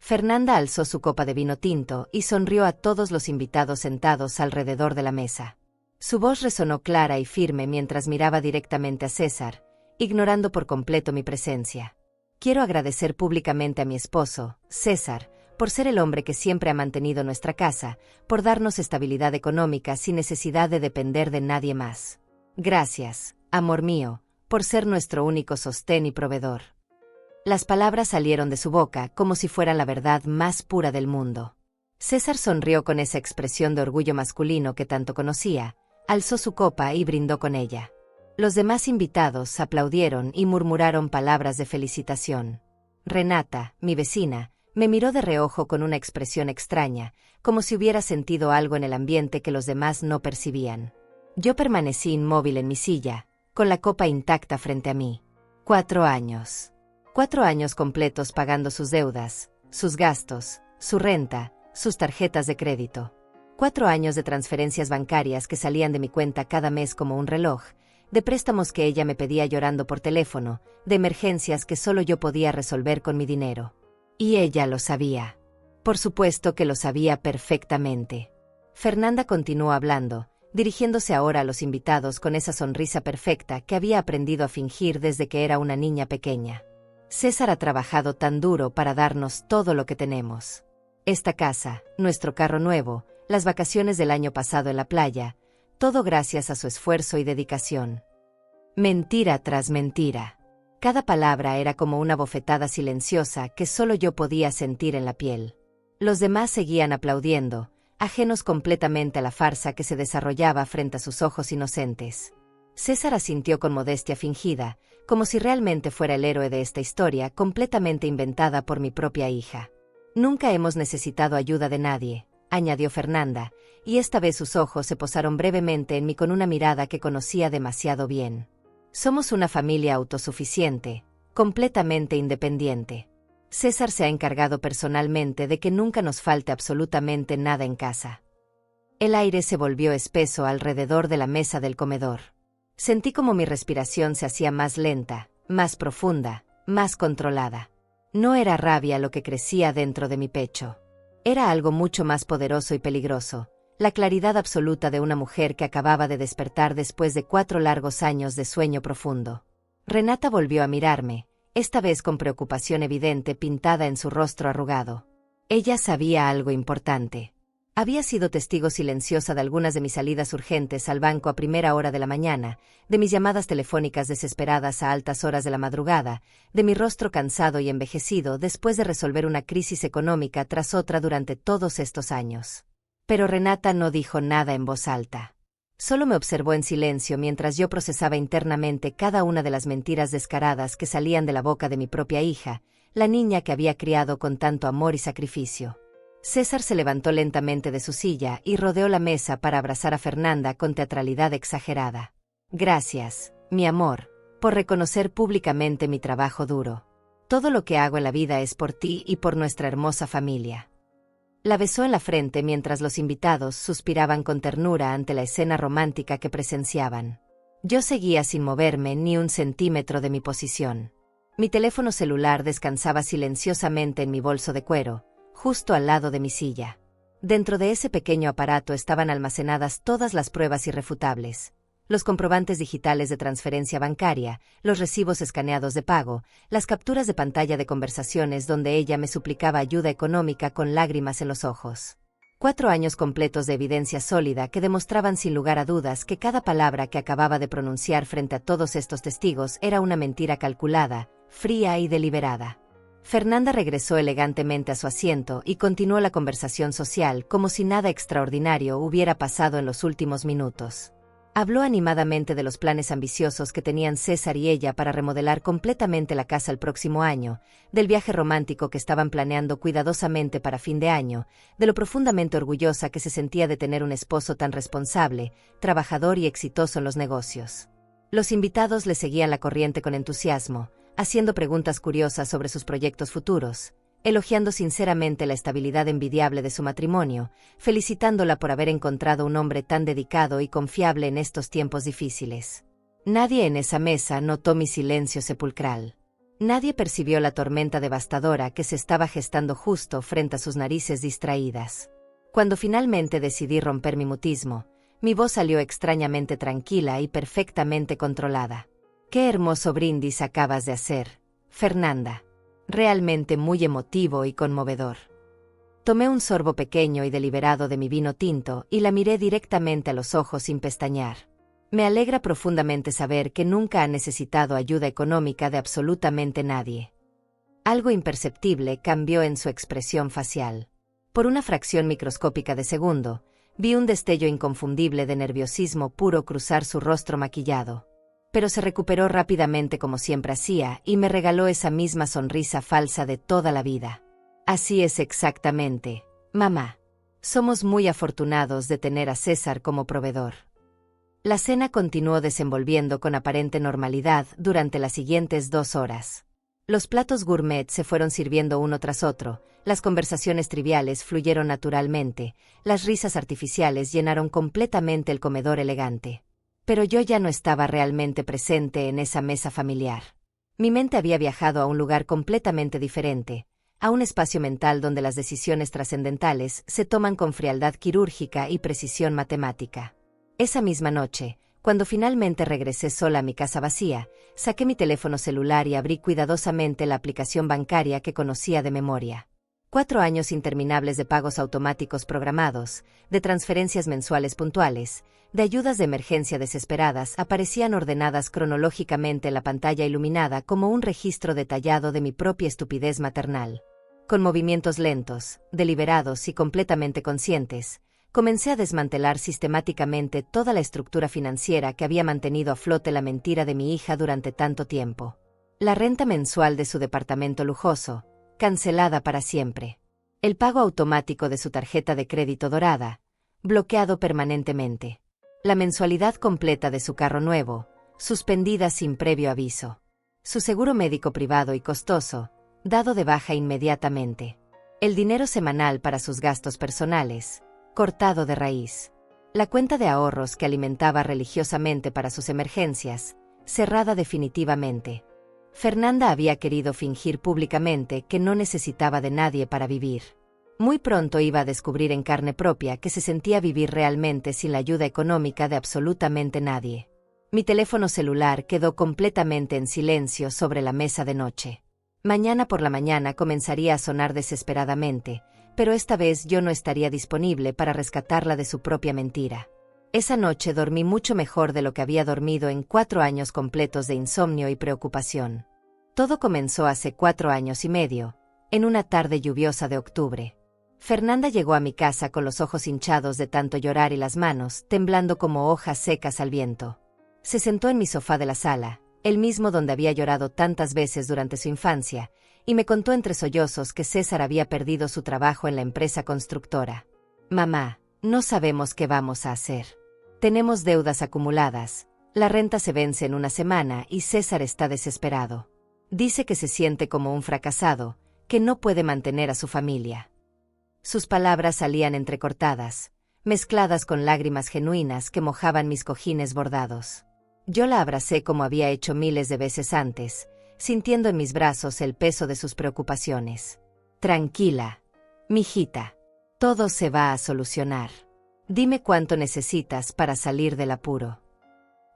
Fernanda alzó su copa de vino tinto y sonrió a todos los invitados sentados alrededor de la mesa. Su voz resonó clara y firme mientras miraba directamente a César, ignorando por completo mi presencia. Quiero agradecer públicamente a mi esposo, César, por ser el hombre que siempre ha mantenido nuestra casa, por darnos estabilidad económica sin necesidad de depender de nadie más. Gracias, amor mío, por ser nuestro único sostén y proveedor. Las palabras salieron de su boca como si fueran la verdad más pura del mundo. César sonrió con esa expresión de orgullo masculino que tanto conocía, alzó su copa y brindó con ella. Los demás invitados aplaudieron y murmuraron palabras de felicitación. Renata, mi vecina, me miró de reojo con una expresión extraña, como si hubiera sentido algo en el ambiente que los demás no percibían. Yo permanecí inmóvil en mi silla, con la copa intacta frente a mí. 4 años. 4 años completos pagando sus deudas, sus gastos, su renta, sus tarjetas de crédito. 4 años de transferencias bancarias que salían de mi cuenta cada mes como un reloj, de préstamos que ella me pedía llorando por teléfono, de emergencias que solo yo podía resolver con mi dinero. Y ella lo sabía. Por supuesto que lo sabía perfectamente. Fernanda continuó hablando, dirigiéndose ahora a los invitados con esa sonrisa perfecta que había aprendido a fingir desde que era una niña pequeña. César ha trabajado tan duro para darnos todo lo que tenemos. Esta casa, nuestro carro nuevo, las vacaciones del año pasado en la playa, todo gracias a su esfuerzo y dedicación. Mentira tras mentira. Cada palabra era como una bofetada silenciosa que solo yo podía sentir en la piel. Los demás seguían aplaudiendo, ajenos completamente a la farsa que se desarrollaba frente a sus ojos inocentes. César asintió con modestia fingida, como si realmente fuera el héroe de esta historia completamente inventada por mi propia hija. Nunca hemos necesitado ayuda de nadie, añadió Fernanda, y esta vez sus ojos se posaron brevemente en mí con una mirada que conocía demasiado bien. Somos una familia autosuficiente, completamente independiente. César se ha encargado personalmente de que nunca nos falte absolutamente nada en casa. El aire se volvió espeso alrededor de la mesa del comedor. Sentí como mi respiración se hacía más lenta, más profunda, más controlada. No era rabia lo que crecía dentro de mi pecho. Era algo mucho más poderoso y peligroso, la claridad absoluta de una mujer que acababa de despertar después de 4 largos años de sueño profundo. Renata volvió a mirarme, esta vez con preocupación evidente pintada en su rostro arrugado. Ella sabía algo importante. Había sido testigo silenciosa de algunas de mis salidas urgentes al banco a primera hora de la mañana, de mis llamadas telefónicas desesperadas a altas horas de la madrugada, de mi rostro cansado y envejecido después de resolver una crisis económica tras otra durante todos estos años. Pero Renata no dijo nada en voz alta. Solo me observó en silencio mientras yo procesaba internamente cada una de las mentiras descaradas que salían de la boca de mi propia hija, la niña que había criado con tanto amor y sacrificio. César se levantó lentamente de su silla y rodeó la mesa para abrazar a Fernanda con teatralidad exagerada. Gracias, mi amor, por reconocer públicamente mi trabajo duro. Todo lo que hago en la vida es por ti y por nuestra hermosa familia. La besó en la frente mientras los invitados suspiraban con ternura ante la escena romántica que presenciaban. Yo seguía sin moverme ni un centímetro de mi posición. Mi teléfono celular descansaba silenciosamente en mi bolso de cuero, justo al lado de mi silla. Dentro de ese pequeño aparato estaban almacenadas todas las pruebas irrefutables. Los comprobantes digitales de transferencia bancaria, los recibos escaneados de pago, las capturas de pantalla de conversaciones donde ella me suplicaba ayuda económica con lágrimas en los ojos. 4 años completos de evidencia sólida que demostraban sin lugar a dudas que cada palabra que acababa de pronunciar frente a todos estos testigos era una mentira calculada, fría y deliberada. Fernanda regresó elegantemente a su asiento y continuó la conversación social como si nada extraordinario hubiera pasado en los últimos minutos. Habló animadamente de los planes ambiciosos que tenían César y ella para remodelar completamente la casa el próximo año, del viaje romántico que estaban planeando cuidadosamente para fin de año, de lo profundamente orgullosa que se sentía de tener un esposo tan responsable, trabajador y exitoso en los negocios. Los invitados le seguían la corriente con entusiasmo, haciendo preguntas curiosas sobre sus proyectos futuros, elogiando sinceramente la estabilidad envidiable de su matrimonio, felicitándola por haber encontrado un hombre tan dedicado y confiable en estos tiempos difíciles. Nadie en esa mesa notó mi silencio sepulcral. Nadie percibió la tormenta devastadora que se estaba gestando justo frente a sus narices distraídas. Cuando finalmente decidí romper mi mutismo, mi voz salió extrañamente tranquila y perfectamente controlada. «Qué hermoso brindis acabas de hacer, Fernanda. Realmente muy emotivo y conmovedor». Tomé un sorbo pequeño y deliberado de mi vino tinto y la miré directamente a los ojos sin pestañear. Me alegra profundamente saber que nunca ha necesitado ayuda económica de absolutamente nadie. Algo imperceptible cambió en su expresión facial. Por una fracción microscópica de segundo, vi un destello inconfundible de nerviosismo puro cruzar su rostro maquillado. Pero se recuperó rápidamente como siempre hacía y me regaló esa misma sonrisa falsa de toda la vida. «Así es exactamente, mamá. Somos muy afortunados de tener a César como proveedor». La cena continuó desenvolviendo con aparente normalidad durante las siguientes 2 horas. Los platos gourmet se fueron sirviendo uno tras otro, las conversaciones triviales fluyeron naturalmente, las risas artificiales llenaron completamente el comedor elegante. Pero yo ya no estaba realmente presente en esa mesa familiar. Mi mente había viajado a un lugar completamente diferente, a un espacio mental donde las decisiones trascendentales se toman con frialdad quirúrgica y precisión matemática. Esa misma noche, cuando finalmente regresé sola a mi casa vacía, saqué mi teléfono celular y abrí cuidadosamente la aplicación bancaria que conocía de memoria. 4 años interminables de pagos automáticos programados, de transferencias mensuales puntuales, de ayudas de emergencia desesperadas aparecían ordenadas cronológicamente en la pantalla iluminada como un registro detallado de mi propia estupidez maternal. Con movimientos lentos, deliberados y completamente conscientes, comencé a desmantelar sistemáticamente toda la estructura financiera que había mantenido a flote la mentira de mi hija durante tanto tiempo. La renta mensual de su departamento lujoso, cancelada para siempre. El pago automático de su tarjeta de crédito dorada, bloqueado permanentemente. La mensualidad completa de su carro nuevo, suspendida sin previo aviso. Su seguro médico privado y costoso, dado de baja inmediatamente. El dinero semanal para sus gastos personales, cortado de raíz. La cuenta de ahorros que alimentaba religiosamente para sus emergencias, cerrada definitivamente. Fernanda había querido fingir públicamente que no necesitaba de nadie para vivir. Muy pronto iba a descubrir en carne propia que se sentía vivir realmente sin la ayuda económica de absolutamente nadie. Mi teléfono celular quedó completamente en silencio sobre la mesa de noche. Mañana por la mañana comenzaría a sonar desesperadamente, pero esta vez yo no estaría disponible para rescatarla de su propia mentira. Esa noche dormí mucho mejor de lo que había dormido en 4 años completos de insomnio y preocupación. Todo comenzó hace 4 años y medio, en una tarde lluviosa de octubre. Fernanda llegó a mi casa con los ojos hinchados de tanto llorar y las manos temblando como hojas secas al viento. Se sentó en mi sofá de la sala, el mismo donde había llorado tantas veces durante su infancia, y me contó entre sollozos que César había perdido su trabajo en la empresa constructora. «Mamá, no sabemos qué vamos a hacer. Tenemos deudas acumuladas, la renta se vence en una semana y César está desesperado. Dice que se siente como un fracasado, que no puede mantener a su familia». Sus palabras salían entrecortadas, mezcladas con lágrimas genuinas que mojaban mis cojines bordados. Yo la abracé como había hecho miles de veces antes, sintiendo en mis brazos el peso de sus preocupaciones. «Tranquila, mijita. Todo se va a solucionar. Dime cuánto necesitas para salir del apuro».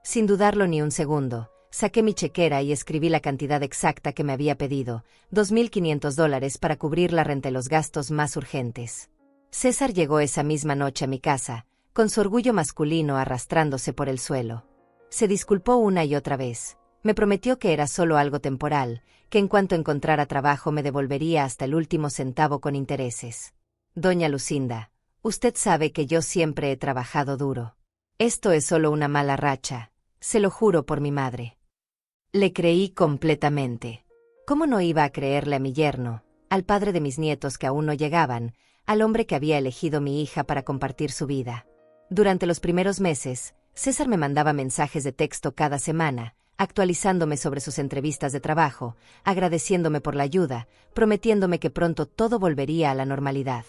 Sin dudarlo ni un segundo, saqué mi chequera y escribí la cantidad exacta que me había pedido, $2,500 para cubrir la renta y los gastos más urgentes. César llegó esa misma noche a mi casa, con su orgullo masculino arrastrándose por el suelo. Se disculpó una y otra vez. Me prometió que era solo algo temporal, que en cuanto encontrara trabajo me devolvería hasta el último centavo con intereses. «Doña Lucinda, usted sabe que yo siempre he trabajado duro. Esto es solo una mala racha, se lo juro por mi madre». Le creí completamente. ¿Cómo no iba a creerle a mi yerno, al padre de mis nietos que aún no llegaban, al hombre que había elegido mi hija para compartir su vida? Durante los primeros meses, César me mandaba mensajes de texto cada semana, actualizándome sobre sus entrevistas de trabajo, agradeciéndome por la ayuda, prometiéndome que pronto todo volvería a la normalidad.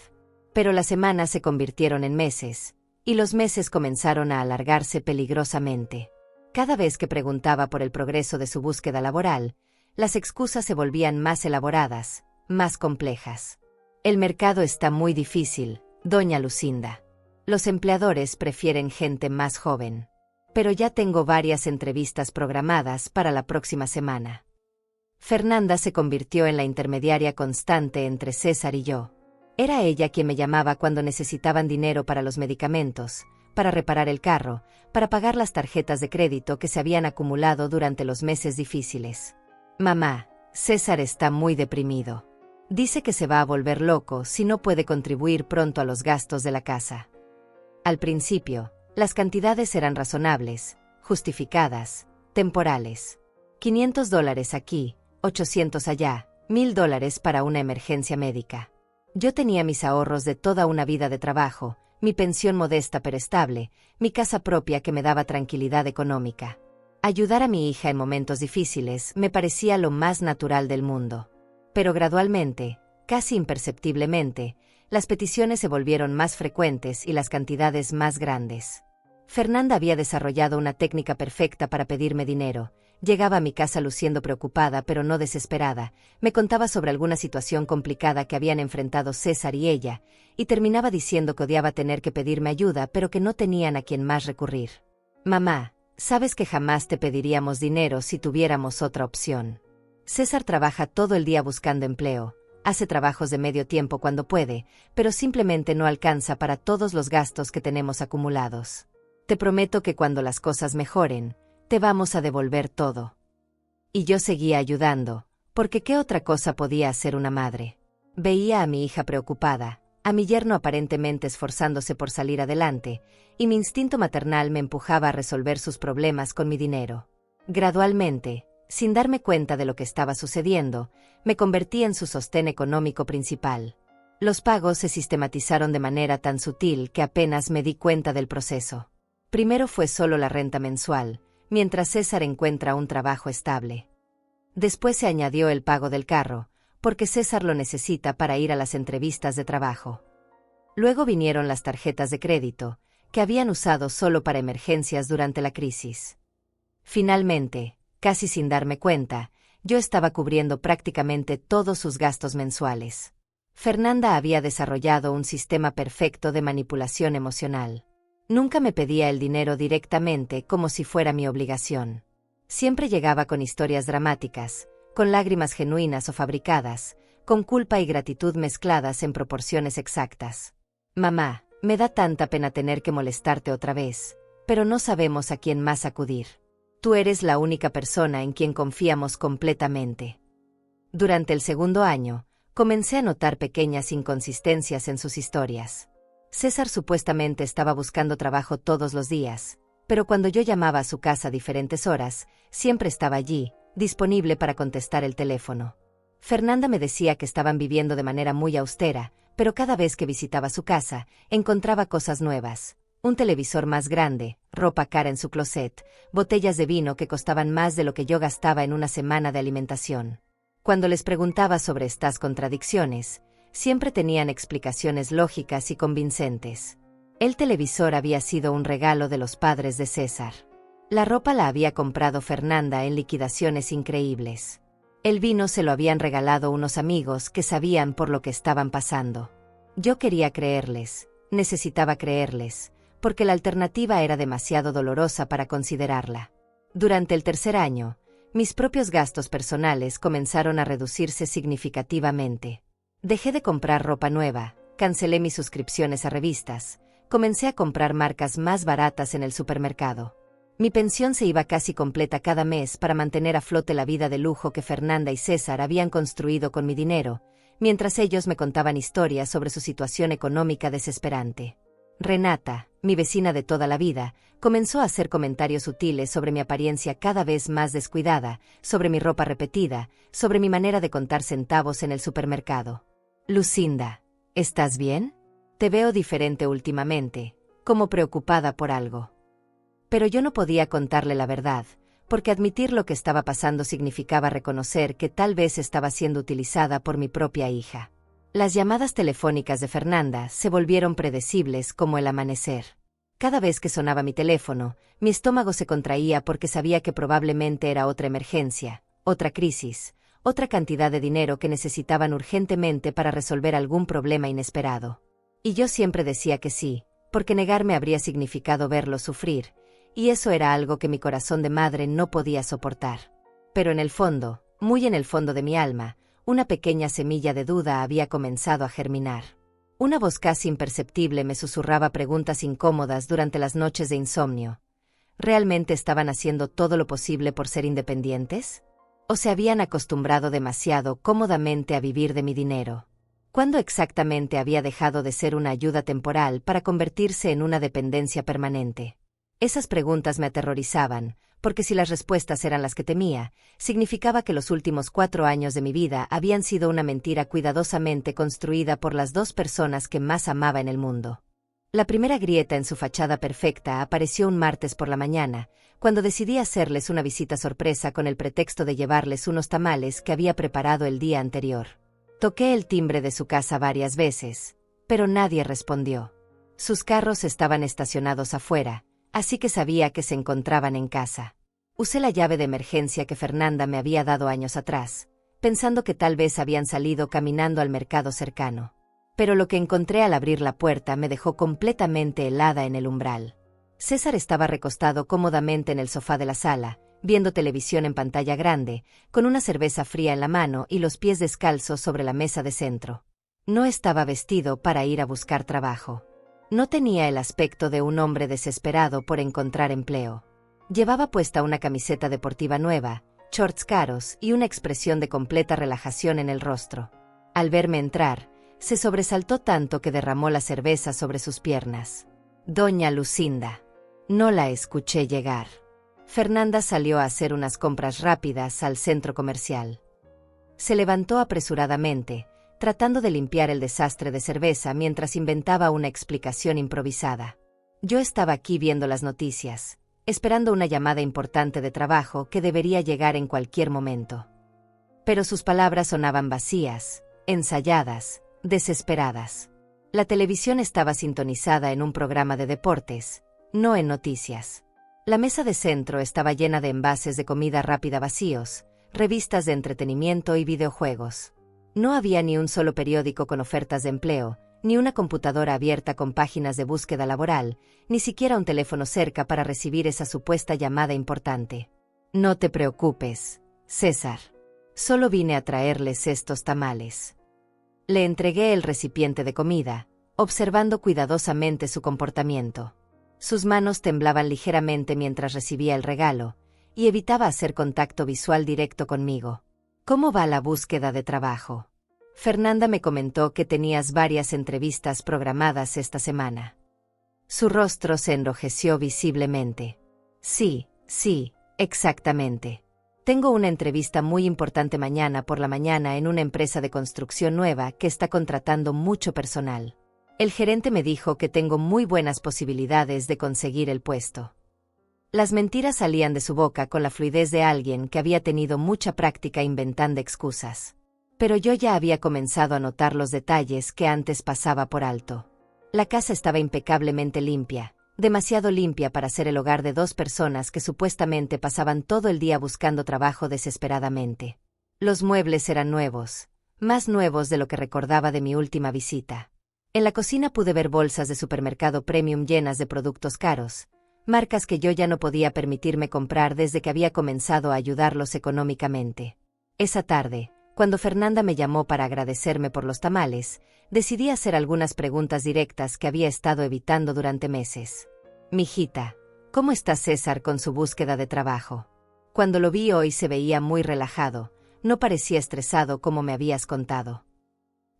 Pero las semanas se convirtieron en meses, y los meses comenzaron a alargarse peligrosamente. Cada vez que preguntaba por el progreso de su búsqueda laboral, las excusas se volvían más elaboradas, más complejas. El mercado está muy difícil, doña Lucinda. Los empleadores prefieren gente más joven. Pero ya tengo varias entrevistas programadas para la próxima semana. Fernanda se convirtió en la intermediaria constante entre César y yo. Era ella quien me llamaba cuando necesitaban dinero para los medicamentos, para reparar el carro, para pagar las tarjetas de crédito que se habían acumulado durante los meses difíciles. Mamá, César está muy deprimido. Dice que se va a volver loco si no puede contribuir pronto a los gastos de la casa. Al principio, las cantidades eran razonables, justificadas, temporales. $500 aquí, 800 allá, $1000 para una emergencia médica. Yo tenía mis ahorros de toda una vida de trabajo, mi pensión modesta pero estable, mi casa propia que me daba tranquilidad económica. Ayudar a mi hija en momentos difíciles me parecía lo más natural del mundo. Pero gradualmente, casi imperceptiblemente, las peticiones se volvieron más frecuentes y las cantidades más grandes. Fernanda había desarrollado una técnica perfecta para pedirme dinero. Llegaba a mi casa luciendo preocupada pero no desesperada, me contaba sobre alguna situación complicada que habían enfrentado César y ella, y terminaba diciendo que odiaba tener que pedirme ayuda pero que no tenían a quien más recurrir. Mamá, sabes que jamás te pediríamos dinero si tuviéramos otra opción. César trabaja todo el día buscando empleo, hace trabajos de medio tiempo cuando puede, pero simplemente no alcanza para todos los gastos que tenemos acumulados. Te prometo que cuando las cosas mejoren, te vamos a devolver todo. Y yo seguía ayudando, porque ¿qué otra cosa podía hacer una madre? Veía a mi hija preocupada, a mi yerno aparentemente esforzándose por salir adelante, y mi instinto maternal me empujaba a resolver sus problemas con mi dinero. Gradualmente, sin darme cuenta de lo que estaba sucediendo, me convertí en su sostén económico principal. Los pagos se sistematizaron de manera tan sutil que apenas me di cuenta del proceso. Primero fue solo la renta mensual, mientras César encuentra un trabajo estable. Después se añadió el pago del carro, porque César lo necesita para ir a las entrevistas de trabajo. Luego vinieron las tarjetas de crédito, que habían usado solo para emergencias durante la crisis. Finalmente, casi sin darme cuenta, yo estaba cubriendo prácticamente todos sus gastos mensuales. Fernanda había desarrollado un sistema perfecto de manipulación emocional. Nunca me pedía el dinero directamente como si fuera mi obligación. Siempre llegaba con historias dramáticas, con lágrimas genuinas o fabricadas, con culpa y gratitud mezcladas en proporciones exactas. Mamá, me da tanta pena tener que molestarte otra vez, pero no sabemos a quién más acudir. Tú eres la única persona en quien confiamos completamente. Durante el segundo año, comencé a notar pequeñas inconsistencias en sus historias. César supuestamente estaba buscando trabajo todos los días, pero cuando yo llamaba a su casa a diferentes horas, siempre estaba allí, disponible para contestar el teléfono. Fernanda me decía que estaban viviendo de manera muy austera, pero cada vez que visitaba su casa, encontraba cosas nuevas. Un televisor más grande, ropa cara en su closet, botellas de vino que costaban más de lo que yo gastaba en una semana de alimentación. Cuando les preguntaba sobre estas contradicciones, siempre tenían explicaciones lógicas y convincentes. El televisor había sido un regalo de los padres de César. La ropa la había comprado Fernanda en liquidaciones increíbles. El vino se lo habían regalado unos amigos que sabían por lo que estaban pasando. Yo quería creerles, necesitaba creerles, porque la alternativa era demasiado dolorosa para considerarla. Durante el tercer año, mis propios gastos personales comenzaron a reducirse significativamente. Dejé de comprar ropa nueva, cancelé mis suscripciones a revistas, comencé a comprar marcas más baratas en el supermercado. Mi pensión se iba casi completa cada mes para mantener a flote la vida de lujo que Fernanda y César habían construido con mi dinero, mientras ellos me contaban historias sobre su situación económica desesperante. Renata, mi vecina de toda la vida, comenzó a hacer comentarios sutiles sobre mi apariencia cada vez más descuidada, sobre mi ropa repetida, sobre mi manera de contar centavos en el supermercado. Lucinda, ¿estás bien? Te veo diferente últimamente, como preocupada por algo. Pero yo no podía contarle la verdad, porque admitir lo que estaba pasando significaba reconocer que tal vez estaba siendo utilizada por mi propia hija. Las llamadas telefónicas de Fernanda se volvieron predecibles como el amanecer. Cada vez que sonaba mi teléfono, mi estómago se contraía porque sabía que probablemente era otra emergencia, otra crisis, otra cantidad de dinero que necesitaban urgentemente para resolver algún problema inesperado. Y yo siempre decía que sí, porque negarme habría significado verlo sufrir, y eso era algo que mi corazón de madre no podía soportar. Pero en el fondo, muy en el fondo de mi alma, una pequeña semilla de duda había comenzado a germinar. Una voz casi imperceptible me susurraba preguntas incómodas durante las noches de insomnio. ¿Realmente estaban haciendo todo lo posible por ser independientes? ¿O se habían acostumbrado demasiado cómodamente a vivir de mi dinero? ¿Cuándo exactamente había dejado de ser una ayuda temporal para convertirse en una dependencia permanente? Esas preguntas me aterrorizaban, porque si las respuestas eran las que temía, significaba que los últimos 4 años de mi vida habían sido una mentira cuidadosamente construida por las 2 personas que más amaba en el mundo. La primera grieta en su fachada perfecta apareció un martes por la mañana, cuando decidí hacerles una visita sorpresa con el pretexto de llevarles unos tamales que había preparado el día anterior. Toqué el timbre de su casa varias veces, pero nadie respondió. Sus carros estaban estacionados afuera, así que sabía que se encontraban en casa. Usé la llave de emergencia que Fernanda me había dado años atrás, pensando que tal vez habían salido caminando al mercado cercano. Pero lo que encontré al abrir la puerta me dejó completamente helada en el umbral. César estaba recostado cómodamente en el sofá de la sala, viendo televisión en pantalla grande, con una cerveza fría en la mano y los pies descalzos sobre la mesa de centro. No estaba vestido para ir a buscar trabajo. No tenía el aspecto de un hombre desesperado por encontrar empleo. Llevaba puesta una camiseta deportiva nueva, shorts caros y una expresión de completa relajación en el rostro. Al verme entrar, se sobresaltó tanto que derramó la cerveza sobre sus piernas. Doña Lucinda. No la escuché llegar. Fernanda salió a hacer unas compras rápidas al centro comercial. Se levantó apresuradamente, tratando de limpiar el desastre de cerveza mientras inventaba una explicación improvisada. Yo estaba aquí viendo las noticias, esperando una llamada importante de trabajo que debería llegar en cualquier momento. Pero sus palabras sonaban vacías, ensayadas, desesperadas. La televisión estaba sintonizada en un programa de deportes, no en noticias. La mesa de centro estaba llena de envases de comida rápida vacíos, revistas de entretenimiento y videojuegos. No había ni un solo periódico con ofertas de empleo, ni una computadora abierta con páginas de búsqueda laboral, ni siquiera un teléfono cerca para recibir esa supuesta llamada importante. No te preocupes, César. Solo vine a traerles estos tamales. Le entregué el recipiente de comida, observando cuidadosamente su comportamiento. Sus manos temblaban ligeramente mientras recibía el regalo, y evitaba hacer contacto visual directo conmigo. ¿Cómo va la búsqueda de trabajo? Fernanda me comentó que tenías varias entrevistas programadas esta semana. Su rostro se enrojeció visiblemente. Sí, exactamente. Tengo una entrevista muy importante mañana por la mañana en una empresa de construcción nueva que está contratando mucho personal. El gerente me dijo que tengo muy buenas posibilidades de conseguir el puesto. Las mentiras salían de su boca con la fluidez de alguien que había tenido mucha práctica inventando excusas. Pero yo ya había comenzado a notar los detalles que antes pasaba por alto. La casa estaba impecablemente limpia, demasiado limpia para ser el hogar de 2 personas que supuestamente pasaban todo el día buscando trabajo desesperadamente. Los muebles eran nuevos, más nuevos de lo que recordaba de mi última visita. En la cocina pude ver bolsas de supermercado premium llenas de productos caros, marcas que yo ya no podía permitirme comprar desde que había comenzado a ayudarlos económicamente. Esa tarde, cuando Fernanda me llamó para agradecerme por los tamales, decidí hacer algunas preguntas directas que había estado evitando durante meses. Mijita, ¿cómo está César con su búsqueda de trabajo? Cuando lo vi hoy se veía muy relajado, no parecía estresado como me habías contado.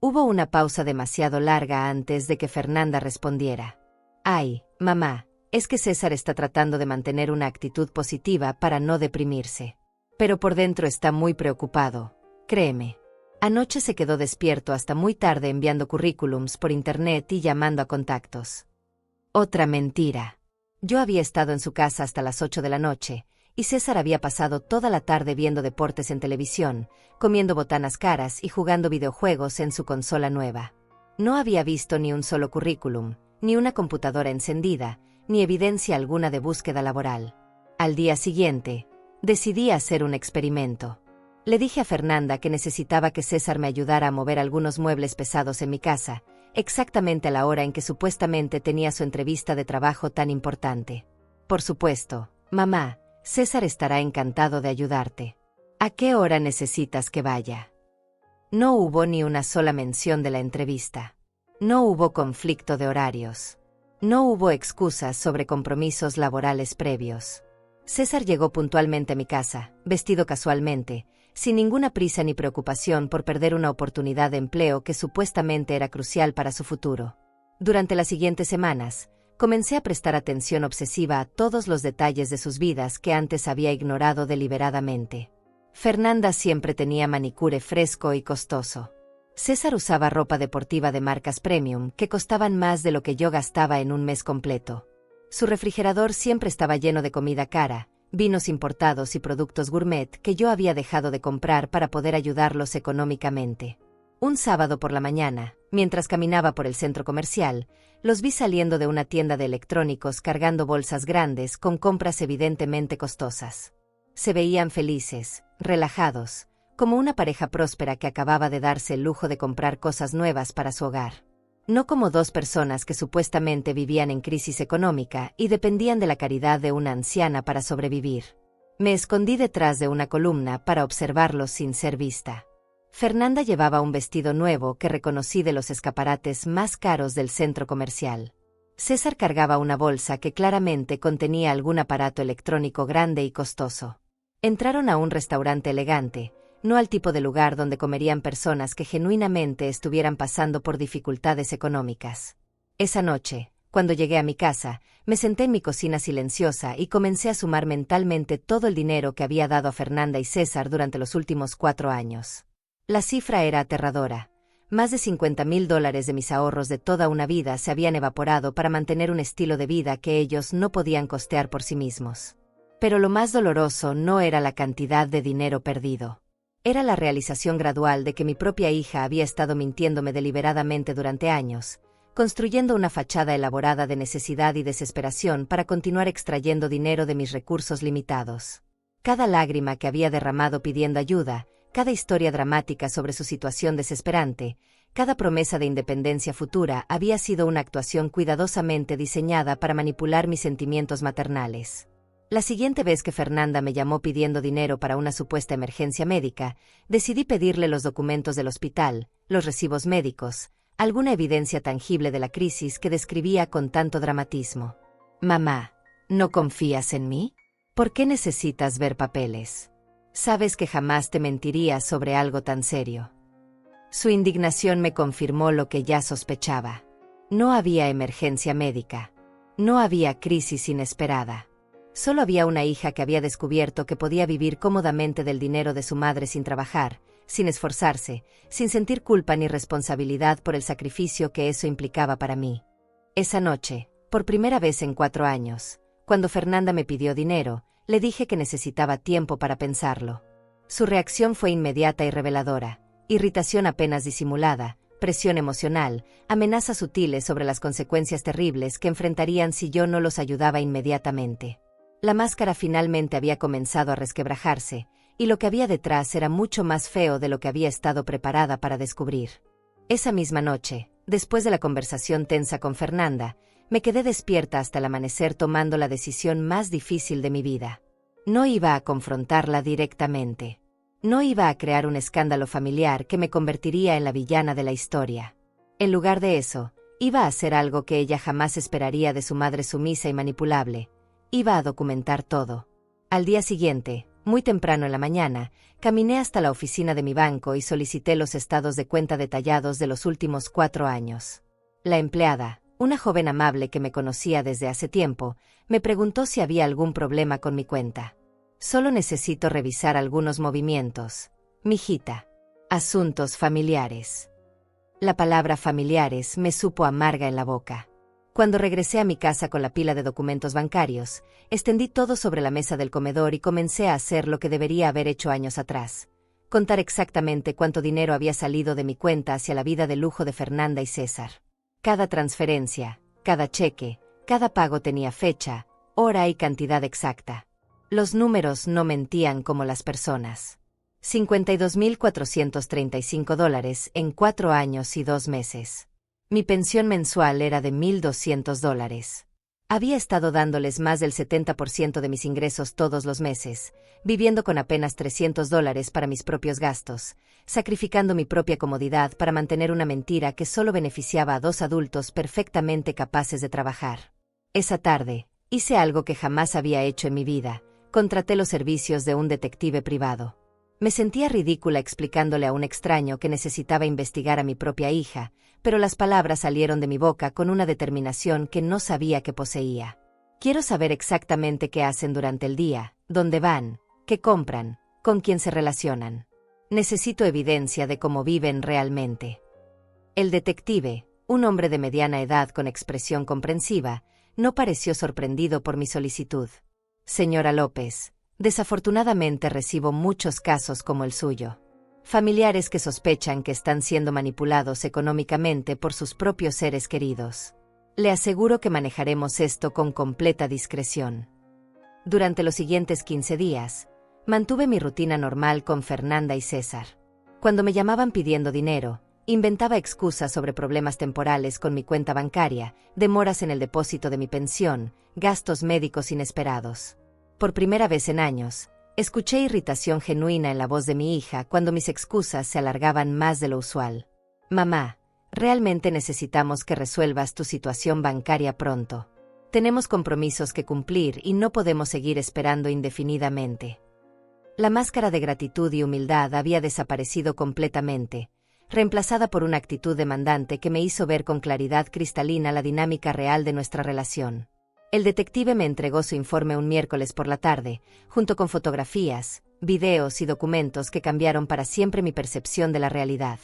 Hubo una pausa demasiado larga antes de que Fernanda respondiera. Ay, mamá, es que César está tratando de mantener una actitud positiva para no deprimirse. Pero por dentro está muy preocupado, créeme. Anoche se quedó despierto hasta muy tarde enviando currículums por internet y llamando a contactos. Otra mentira. Yo había estado en su casa hasta las 8 de la noche, y César había pasado toda la tarde viendo deportes en televisión, comiendo botanas caras y jugando videojuegos en su consola nueva. No había visto ni un solo currículum, ni una computadora encendida, ni evidencia alguna de búsqueda laboral. Al día siguiente, decidí hacer un experimento. Le dije a Fernanda que necesitaba que César me ayudara a mover algunos muebles pesados en mi casa, exactamente a la hora en que supuestamente tenía su entrevista de trabajo tan importante. Por supuesto, mamá, César estará encantado de ayudarte. ¿A qué hora necesitas que vaya? No hubo ni una sola mención de la entrevista. No hubo conflicto de horarios. No hubo excusas sobre compromisos laborales previos. César llegó puntualmente a mi casa, vestido casualmente, sin ninguna prisa ni preocupación por perder una oportunidad de empleo que supuestamente era crucial para su futuro. Durante las siguientes semanas, comencé a prestar atención obsesiva a todos los detalles de sus vidas que antes había ignorado deliberadamente. Fernanda siempre tenía manicure fresco y costoso. César usaba ropa deportiva de marcas premium que costaban más de lo que yo gastaba en un mes completo. Su refrigerador siempre estaba lleno de comida cara, vinos importados y productos gourmet que yo había dejado de comprar para poder ayudarlos económicamente. Un sábado por la mañana, mientras caminaba por el centro comercial, los vi saliendo de una tienda de electrónicos cargando bolsas grandes con compras evidentemente costosas. Se veían felices, relajados, como una pareja próspera que acababa de darse el lujo de comprar cosas nuevas para su hogar. No como dos personas que supuestamente vivían en crisis económica y dependían de la caridad de una anciana para sobrevivir. Me escondí detrás de una columna para observarlos sin ser vista. Fernanda llevaba un vestido nuevo que reconocí de los escaparates más caros del centro comercial. César cargaba una bolsa que claramente contenía algún aparato electrónico grande y costoso. Entraron a un restaurante elegante, no al tipo de lugar donde comerían personas que genuinamente estuvieran pasando por dificultades económicas. Esa noche, cuando llegué a mi casa, me senté en mi cocina silenciosa y comencé a sumar mentalmente todo el dinero que había dado a Fernanda y César durante los últimos 4 años. La cifra era aterradora. Más de $50,000 de mis ahorros de toda una vida se habían evaporado para mantener un estilo de vida que ellos no podían costear por sí mismos. Pero lo más doloroso no era la cantidad de dinero perdido. Era la realización gradual de que mi propia hija había estado mintiéndome deliberadamente durante años, construyendo una fachada elaborada de necesidad y desesperación para continuar extrayendo dinero de mis recursos limitados. Cada lágrima que había derramado pidiendo ayuda, cada historia dramática sobre su situación desesperante, cada promesa de independencia futura había sido una actuación cuidadosamente diseñada para manipular mis sentimientos maternales. La siguiente vez que Fernanda me llamó pidiendo dinero para una supuesta emergencia médica, decidí pedirle los documentos del hospital, los recibos médicos, alguna evidencia tangible de la crisis que describía con tanto dramatismo. «Mamá, ¿no confías en mí? ¿Por qué necesitas ver papeles? Sabes que jamás te mentiría sobre algo tan serio». Su indignación me confirmó lo que ya sospechaba. No había emergencia médica. No había crisis inesperada. Solo había una hija que había descubierto que podía vivir cómodamente del dinero de su madre sin trabajar, sin esforzarse, sin sentir culpa ni responsabilidad por el sacrificio que eso implicaba para mí. Esa noche, por primera vez en 4 años, cuando Fernanda me pidió dinero, le dije que necesitaba tiempo para pensarlo. Su reacción fue inmediata y reveladora: irritación apenas disimulada, presión emocional, amenazas sutiles sobre las consecuencias terribles que enfrentarían si yo no los ayudaba inmediatamente. La máscara finalmente había comenzado a resquebrajarse, y lo que había detrás era mucho más feo de lo que había estado preparada para descubrir. Esa misma noche, después de la conversación tensa con Fernanda, me quedé despierta hasta el amanecer tomando la decisión más difícil de mi vida. No iba a confrontarla directamente. No iba a crear un escándalo familiar que me convertiría en la villana de la historia. En lugar de eso, iba a hacer algo que ella jamás esperaría de su madre sumisa y manipulable. Iba a documentar todo. Al día siguiente, muy temprano en la mañana, caminé hasta la oficina de mi banco y solicité los estados de cuenta detallados de los últimos 4 años. La empleada, una joven amable que me conocía desde hace tiempo, me preguntó si había algún problema con mi cuenta. «Solo necesito revisar algunos movimientos, mijita. Asuntos familiares». La palabra familiares me supo amarga en la boca. Cuando regresé a mi casa con la pila de documentos bancarios, extendí todo sobre la mesa del comedor y comencé a hacer lo que debería haber hecho años atrás: contar exactamente cuánto dinero había salido de mi cuenta hacia la vida de lujo de Fernanda y César. Cada transferencia, cada cheque, cada pago tenía fecha, hora y cantidad exacta. Los números no mentían como las personas. $52.435 en 4 años y 2 meses. Mi pensión mensual era de $1.200. Había estado dándoles más del 70% de mis ingresos todos los meses, viviendo con apenas $300 para mis propios gastos, sacrificando mi propia comodidad para mantener una mentira que solo beneficiaba a 2 adultos perfectamente capaces de trabajar. Esa tarde, hice algo que jamás había hecho en mi vida: contraté los servicios de un detective privado. Me sentía ridícula explicándole a un extraño que necesitaba investigar a mi propia hija, pero las palabras salieron de mi boca con una determinación que no sabía que poseía. Quiero saber exactamente qué hacen durante el día, dónde van, qué compran, con quién se relacionan. Necesito evidencia de cómo viven realmente. El detective, un hombre de mediana edad con expresión comprensiva, no pareció sorprendido por mi solicitud. Señora López, desafortunadamente recibo muchos casos como el suyo. Familiares que sospechan que están siendo manipulados económicamente por sus propios seres queridos. Le aseguro que manejaremos esto con completa discreción. Durante los siguientes 15 días, mantuve mi rutina normal con Fernanda y César. Cuando me llamaban pidiendo dinero, inventaba excusas sobre problemas temporales con mi cuenta bancaria, demoras en el depósito de mi pensión, gastos médicos inesperados. Por primera vez en años, escuché irritación genuina en la voz de mi hija cuando mis excusas se alargaban más de lo usual. Mamá, realmente necesitamos que resuelvas tu situación bancaria pronto. Tenemos compromisos que cumplir y no podemos seguir esperando indefinidamente. La máscara de gratitud y humildad había desaparecido completamente, reemplazada por una actitud demandante que me hizo ver con claridad cristalina la dinámica real de nuestra relación. El detective me entregó su informe un miércoles por la tarde, junto con fotografías, videos y documentos que cambiaron para siempre mi percepción de la realidad.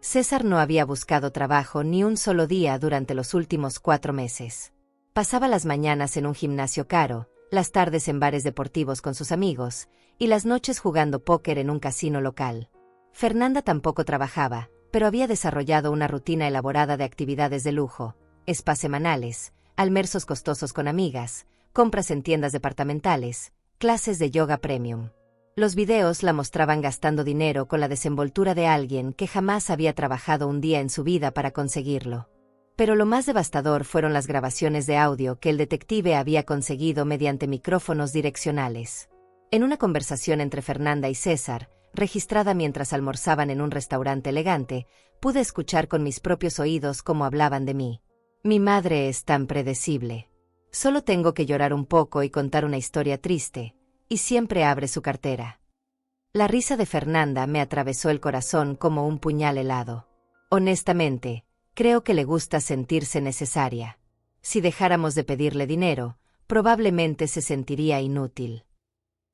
César no había buscado trabajo ni un solo día durante los últimos 4 meses. Pasaba las mañanas en un gimnasio caro, las tardes en bares deportivos con sus amigos, y las noches jugando póker en un casino local. Fernanda tampoco trabajaba, pero había desarrollado una rutina elaborada de actividades de lujo, spas semanales, almuerzos costosos con amigas, compras en tiendas departamentales, clases de yoga premium. Los videos la mostraban gastando dinero con la desenvoltura de alguien que jamás había trabajado un día en su vida para conseguirlo. Pero lo más devastador fueron las grabaciones de audio que el detective había conseguido mediante micrófonos direccionales. En una conversación entre Fernanda y César, registrada mientras almorzaban en un restaurante elegante, pude escuchar con mis propios oídos cómo hablaban de mí. Mi madre es tan predecible. Solo tengo que llorar un poco y contar una historia triste, y siempre abre su cartera. La risa de Fernanda me atravesó el corazón como un puñal helado. Honestamente, creo que le gusta sentirse necesaria. Si dejáramos de pedirle dinero, probablemente se sentiría inútil.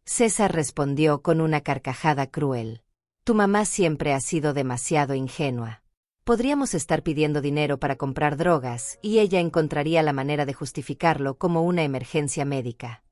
César respondió con una carcajada cruel. Tu mamá siempre ha sido demasiado ingenua. Podríamos estar pidiendo dinero para comprar drogas y ella encontraría la manera de justificarlo como una emergencia médica.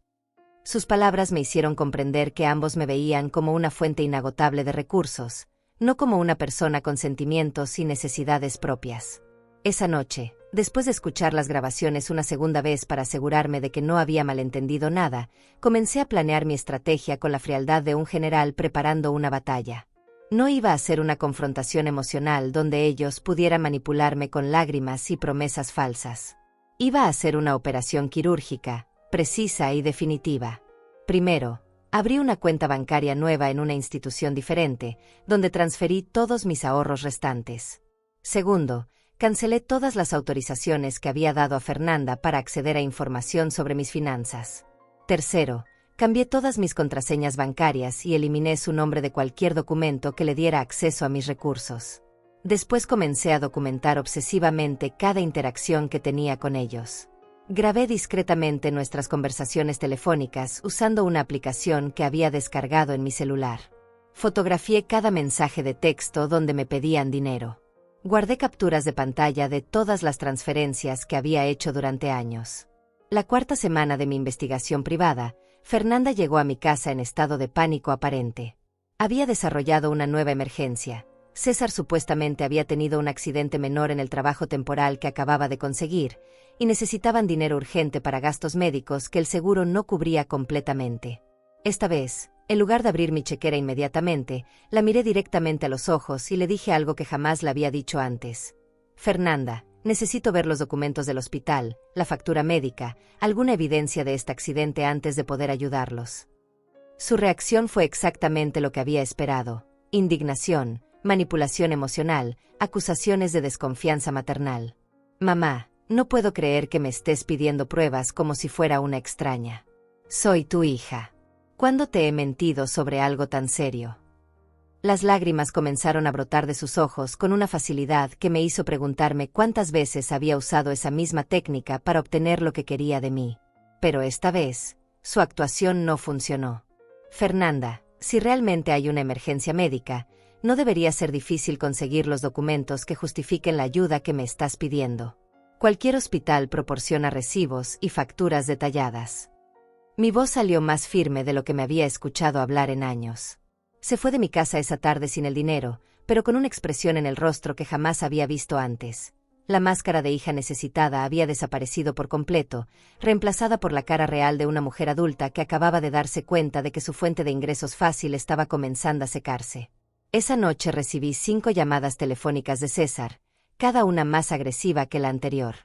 Sus palabras me hicieron comprender que ambos me veían como una fuente inagotable de recursos, no como una persona con sentimientos y necesidades propias. Esa noche, después de escuchar las grabaciones una segunda vez para asegurarme de que no había malentendido nada, comencé a planear mi estrategia con la frialdad de un general preparando una batalla. No iba a ser una confrontación emocional donde ellos pudieran manipularme con lágrimas y promesas falsas. Iba a ser una operación quirúrgica, precisa y definitiva. Primero, abrí una cuenta bancaria nueva en una institución diferente, donde transferí todos mis ahorros restantes. Segundo, cancelé todas las autorizaciones que había dado a Fernanda para acceder a información sobre mis finanzas. Tercero, cambié todas mis contraseñas bancarias y eliminé su nombre de cualquier documento que le diera acceso a mis recursos. Después comencé a documentar obsesivamente cada interacción que tenía con ellos. Grabé discretamente nuestras conversaciones telefónicas usando una aplicación que había descargado en mi celular. Fotografié cada mensaje de texto donde me pedían dinero. Guardé capturas de pantalla de todas las transferencias que había hecho durante años. La 4ª semana de mi investigación privada, Fernanda llegó a mi casa en estado de pánico aparente. Había desarrollado una nueva emergencia. César supuestamente había tenido un accidente menor en el trabajo temporal que acababa de conseguir, y necesitaban dinero urgente para gastos médicos que el seguro no cubría completamente. Esta vez, En lugar de abrir mi chequera inmediatamente, la miré directamente a los ojos y le dije algo que jamás le había dicho antes. Fernanda, necesito ver los documentos del hospital, la factura médica, alguna evidencia de este accidente antes de poder ayudarlos. Su reacción fue exactamente lo que había esperado: indignación, manipulación emocional, acusaciones de desconfianza maternal. Mamá, no puedo creer que me estés pidiendo pruebas como si fuera una extraña. Soy tu hija. ¿Cuándo te he mentido sobre algo tan serio? Las lágrimas comenzaron a brotar de sus ojos con una facilidad que me hizo preguntarme cuántas veces había usado esa misma técnica para obtener lo que quería de mí. Pero esta vez, su actuación no funcionó. Fernanda, si realmente hay una emergencia médica, no debería ser difícil conseguir los documentos que justifiquen la ayuda que me estás pidiendo. Cualquier hospital proporciona recibos y facturas detalladas. Mi voz salió más firme de lo que me había escuchado hablar en años. Se fue de mi casa esa tarde sin el dinero, pero con una expresión en el rostro que jamás había visto antes. La máscara de hija necesitada había desaparecido por completo, reemplazada por la cara real de una mujer adulta que acababa de darse cuenta de que su fuente de ingresos fácil estaba comenzando a secarse. Esa noche recibí 5 llamadas telefónicas de César, cada una más agresiva que la anterior.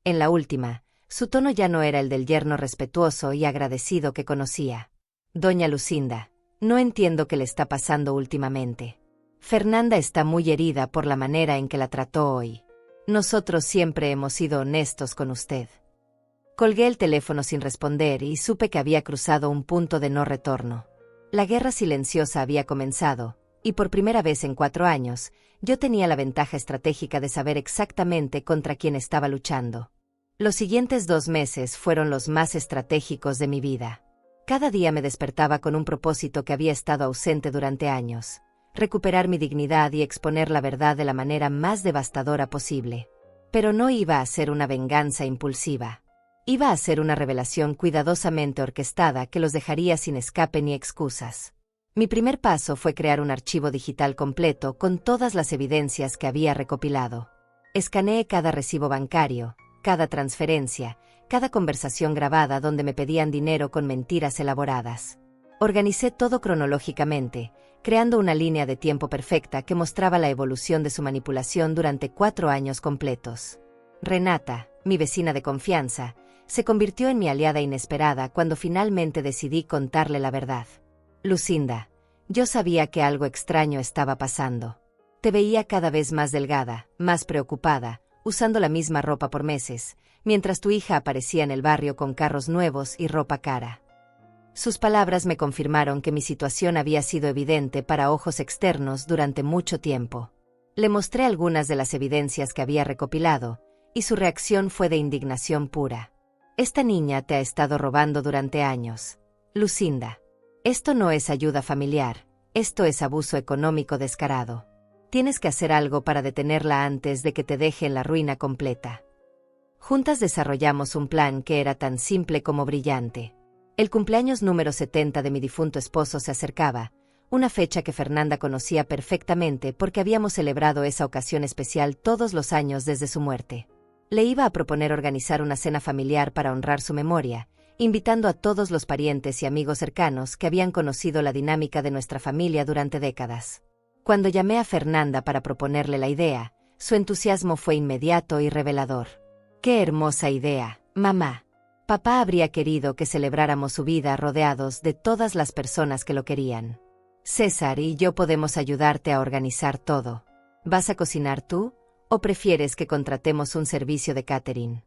En la última, su tono ya no era el del yerno respetuoso y agradecido que conocía. Doña Lucinda, no entiendo qué le está pasando últimamente. Fernanda está muy herida por la manera en que la trató hoy. Nosotros siempre hemos sido honestos con usted. Colgué el teléfono sin responder y supe que había cruzado un punto de no retorno. La guerra silenciosa había comenzado, y por primera vez en 4 años, yo tenía la ventaja estratégica de saber exactamente contra quién estaba luchando. Los siguientes 2 meses fueron los más estratégicos de mi vida. Cada día me despertaba con un propósito que había estado ausente durante años: recuperar mi dignidad y exponer la verdad de la manera más devastadora posible. Pero no iba a ser una venganza impulsiva. Iba a ser una revelación cuidadosamente orquestada que los dejaría sin escape ni excusas. Mi primer paso fue crear un archivo digital completo con todas las evidencias que había recopilado. Escaneé cada recibo bancario, cada transferencia, cada conversación grabada donde me pedían dinero con mentiras elaboradas. Organicé todo cronológicamente, creando una línea de tiempo perfecta que mostraba la evolución de su manipulación durante 4 años completos. Renata, mi vecina de confianza, se convirtió en mi aliada inesperada cuando finalmente decidí contarle la verdad. Lucinda, yo sabía que algo extraño estaba pasando. Te veía cada vez más delgada, más preocupada, usando la misma ropa por meses, mientras tu hija aparecía en el barrio con carros nuevos y ropa cara. Sus palabras me confirmaron que mi situación había sido evidente para ojos externos durante mucho tiempo. Le mostré algunas de las evidencias que había recopilado, y su reacción fue de indignación pura. Esta niña te ha estado robando durante años. Lucinda, esto no es ayuda familiar, esto es abuso económico descarado. Tienes que hacer algo para detenerla antes de que te deje en la ruina completa. Juntas desarrollamos un plan que era tan simple como brillante. El cumpleaños número 70 de mi difunto esposo se acercaba, una fecha que Fernanda conocía perfectamente porque habíamos celebrado esa ocasión especial todos los años desde su muerte. Le iba a proponer organizar una cena familiar para honrar su memoria, invitando a todos los parientes y amigos cercanos que habían conocido la dinámica de nuestra familia durante décadas. Cuando llamé a Fernanda para proponerle la idea, su entusiasmo fue inmediato y revelador. ¡Qué hermosa idea, mamá! Papá habría querido que celebráramos su vida rodeados de todas las personas que lo querían. César y yo podemos ayudarte a organizar todo. ¿Vas a cocinar tú, o prefieres que contratemos un servicio de catering?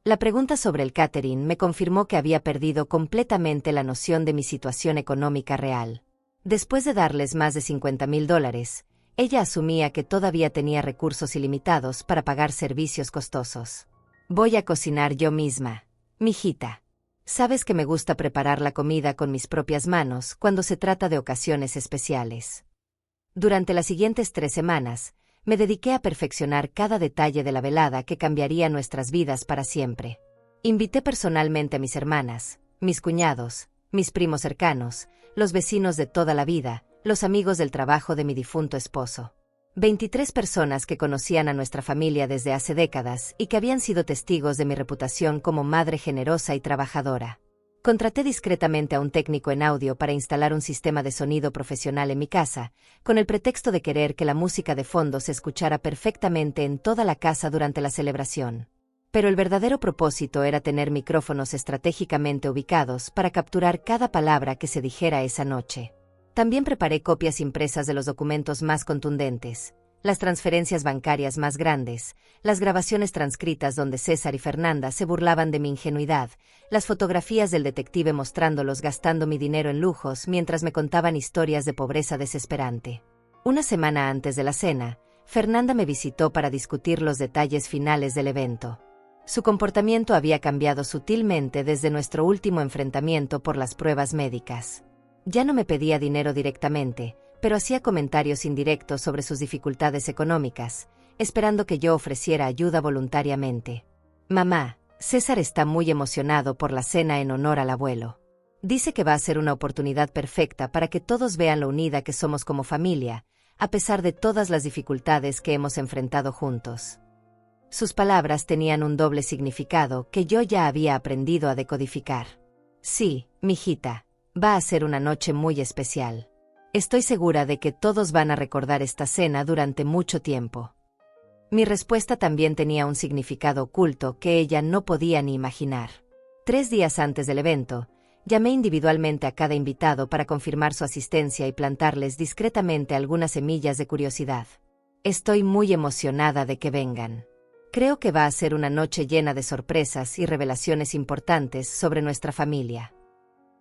La pregunta sobre el catering me confirmó que había perdido completamente la noción de mi situación económica real. Después de darles más de $50,000, ella asumía que todavía tenía recursos ilimitados para pagar servicios costosos. Voy a cocinar yo misma, mijita. Sabes que me gusta preparar la comida con mis propias manos cuando se trata de ocasiones especiales. Durante las siguientes 3 semanas, me dediqué a perfeccionar cada detalle de la velada que cambiaría nuestras vidas para siempre. Invité personalmente a mis hermanas, mis cuñados, mis primos cercanos, los vecinos de toda la vida, los amigos del trabajo de mi difunto esposo. 23 personas que conocían a nuestra familia desde hace décadas y que habían sido testigos de mi reputación como madre generosa y trabajadora. Contraté discretamente a un técnico en audio para instalar un sistema de sonido profesional en mi casa, con el pretexto de querer que la música de fondo se escuchara perfectamente en toda la casa durante la celebración. Pero el verdadero propósito era tener micrófonos estratégicamente ubicados para capturar cada palabra que se dijera esa noche. También preparé copias impresas de los documentos más contundentes, las transferencias bancarias más grandes, las grabaciones transcritas donde César y Fernanda se burlaban de mi ingenuidad, las fotografías del detective mostrándolos gastando mi dinero en lujos mientras me contaban historias de pobreza desesperante. Una semana antes de la cena, Fernanda me visitó para discutir los detalles finales del evento. Su comportamiento había cambiado sutilmente desde nuestro último enfrentamiento por las pruebas médicas. Ya no me pedía dinero directamente, pero hacía comentarios indirectos sobre sus dificultades económicas, esperando que yo ofreciera ayuda voluntariamente. Mamá, César está muy emocionado por la cena en honor al abuelo. Dice que va a ser una oportunidad perfecta para que todos vean lo unida que somos como familia, a pesar de todas las dificultades que hemos enfrentado juntos. Sus palabras tenían un doble significado que yo ya había aprendido a decodificar. Sí, mijita, va a ser una noche muy especial. Estoy segura de que todos van a recordar esta cena durante mucho tiempo. Mi respuesta también tenía un significado oculto que ella no podía ni imaginar. 3 días antes del evento, llamé individualmente a cada invitado para confirmar su asistencia y plantarles discretamente algunas semillas de curiosidad. Estoy muy emocionada de que vengan. Creo que va a ser una noche llena de sorpresas y revelaciones importantes sobre nuestra familia.